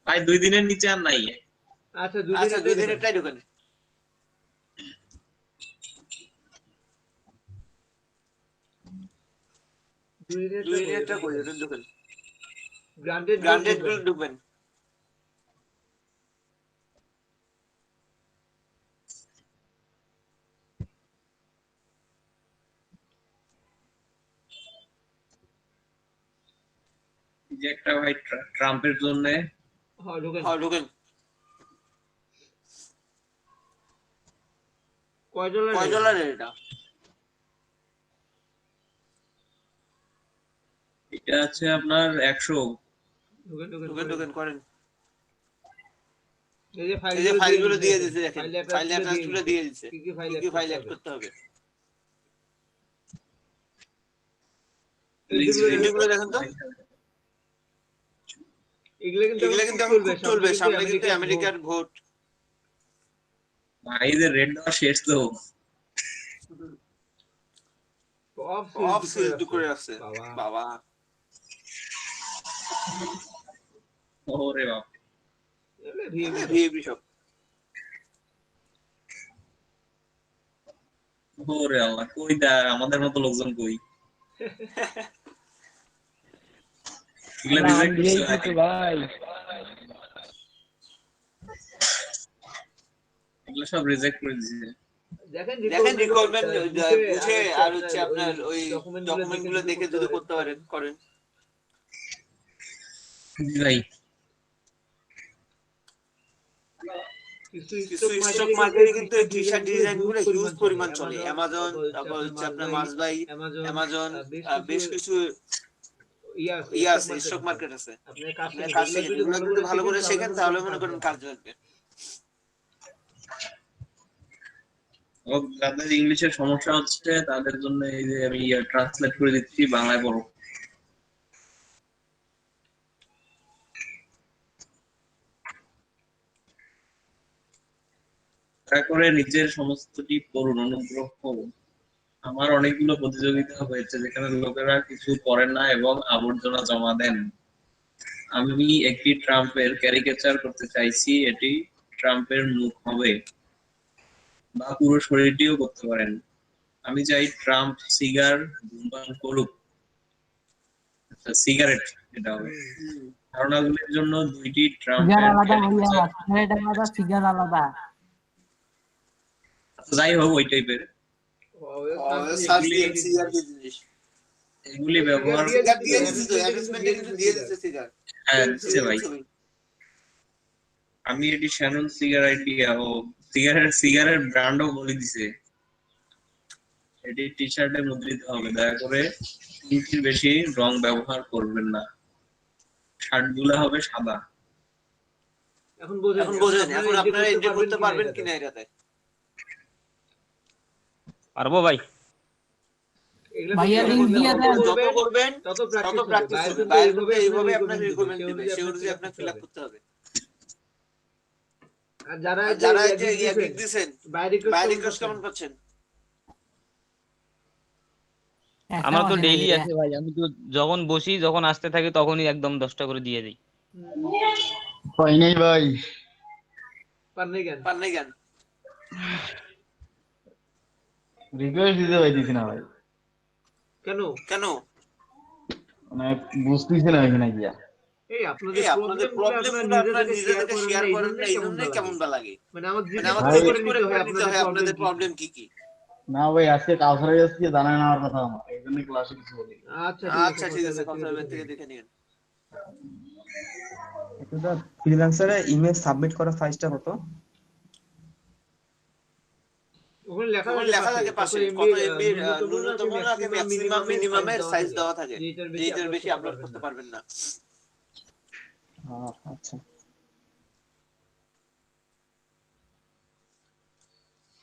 ভাই 2 দিনের নিচে আর নাই। আচ্ছা 2 দিনের ট্রাই ঢোকেন। দুই দিনেরটা কই ঢোকেন, গ্রান্ডেড গুলো ঢুকবেন। যে একটা ভাই ট্রাম্পের জন্য ঢোকেন। কয় ডলার এটা? এটা আছে আপনার 100। ঢোকেন করেন। এই যে ফাইলগুলো দিয়ে দিয়েছে, দেখেন ফাইল অ্যাটাচগুলো দিয়ে দিয়েছে, কি কি ফাইল অ্যাড করতে হবে লিংকগুলো দেখেন তো। এগুলো কিন্তু চলবে, সামনে কিন্তু আমেরিকার ভোট। ভাই যে রেড দেওয়া শেষ তো, অফ সিজ করে রাখছে বাবা। ওরে বাপ, ভিআইপি সব। ওরে আল্লাহ, কই দা আমাদের মতো লোকজন কই? এগুলা রিজেক্ট করছে ভাই, এগুলা সব রিজেক্ট করে দিয়েছে। দেখেন রিকোয়ারমেন্ট বুঝে আর হচ্ছে আপনার ওই ডকুমেন্টগুলো দেখে যদি করতে পারেন করেন। ভাই কিছু স্টক মার্কেটে কিন্তু এই টি-শার্ট ডিজাইনগুলো হিউজ পরিমাণ চলে। অ্যামাজন, তারপর হচ্ছে আপনার মাসবাই, অ্যামাজন, বেশ কিছু স্টক মার্কেট আছে। আপনার কাজ শিখেন, এগুলো যদি ভালো করে শেখেন তাহলে মনে করেন কাজ লাগবে। ও যাদের ইংলিশের সমস্যা হচ্ছে তাদের জন্য এই যে আমি ট্রান্সলেট করে দিচ্ছি, বাংলায় পড়ো। দয়া করে নিজের সমস্তটি পড়ুন, অনুগ্রহ করুন। আমার অনেকগুলো প্রতিযোগিতা হয়েছে যেখানে লোকেরা কিছু করেন না এবং আবর্জনা জমা দেন। আমি একটি ট্রাম্পের ক্যারিকেচার করতে চাইছি, এটি ট্রাম্পের মুখ হবে বা পুরো শরীরটিও করতে পারেন। আমি চাই ট্রাম্প সিগার ধূমপান করুক, সিগারেট এটা হবে। ধারণাগুলির জন্য 2টি ট্রাম্পের যাই হোক ওই টাইপের এগুলি ব্যবহার ভাই। আমি এটি শ্যানন সিগার আইডিয়া ও সিগারের ব্র্যান্ডও বলে দিছে। এটি টি শার্টে মুদ্রিত হবে। দয়া করে 3টির বেশি রং ব্যবহার করবেন না। শার্টগুলো হবে সাদা। এখন বোঝেন এখন আপনারা এন্ট্রি করতে পারবেন কিনা এটাতে? পারবো ভাই। ভাইয়া লিংক দিয়ে দেন, যত করবেন তত প্র্যাকটিস হবে। বাইরে এইভাবে আপনাকে রিকমেন্ড দিবে, সেই অনুযায়ী আপনাকে ফিল আপ করতে হবে। আর যারা যে ক্লিক দিবেন বাইরে রিকোয়েস্ট কেমন পাচ্ছেন? আমার তো ডেইলি আছে ভাই, আমি তো যখন বসি যখন আসতে থাকে তখনই একদম 10টা করে দিয়ে দিই। পাই নাই ভাই, পান নাই কেন রিকোয়েস্ট দিতে পাইতেছি না ভাই। কেন মানে বুঝতেছি না এখানে গিয়া। এই আপনাদের প্রবলেমগুলো আপনারা নিজেদেরকে শেয়ার করেন না, এই জন্যই কেমন বা লাগে। মানে আমাদের করে নিতে হয় আপনাদের প্রবলেম কি কি। না ভাই আজকে কাউসারের কাছ থেকে জানাই নেওয়ার কথা আমার, এই জন্য ক্লাসে কিছু বলি। আচ্ছা ঠিক আছে কনসার্ভেন্ট থেকে দেখে নিন। এটা ফ্রিল্যান্সারে ইমেজ সাবমিট করা সাইজটা কত? ওখানে লেখা থাকে পাশে কত এমবি ন্যূনতম নাকি ম্যাক্সিমাম মিনিমামের সাইজ দেওয়া থাকে, যেটার বেশি আপলোড করতে পারবেন না। আচ্ছা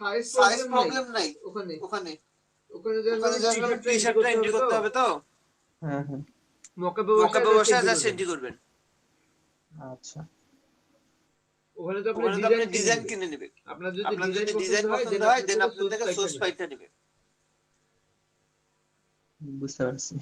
সাইজ প্রবলেম নাই ওখানে জাস্ট টি-শার্টটা এন্ট্রি করতে হবে তো। হ্যাঁ হ্যাঁ মকআপে বসে জাস্ট এন্ট্রি করবেন। আচ্ছা ওখানে তো আপনি ডিজাইন কিনে নেবেন। আপনার যদি ডিজাইন পছন্দ হয় দেন আপনার থেকে সোর্স ফাইলটা নেবেন। বুঝতে পারছি।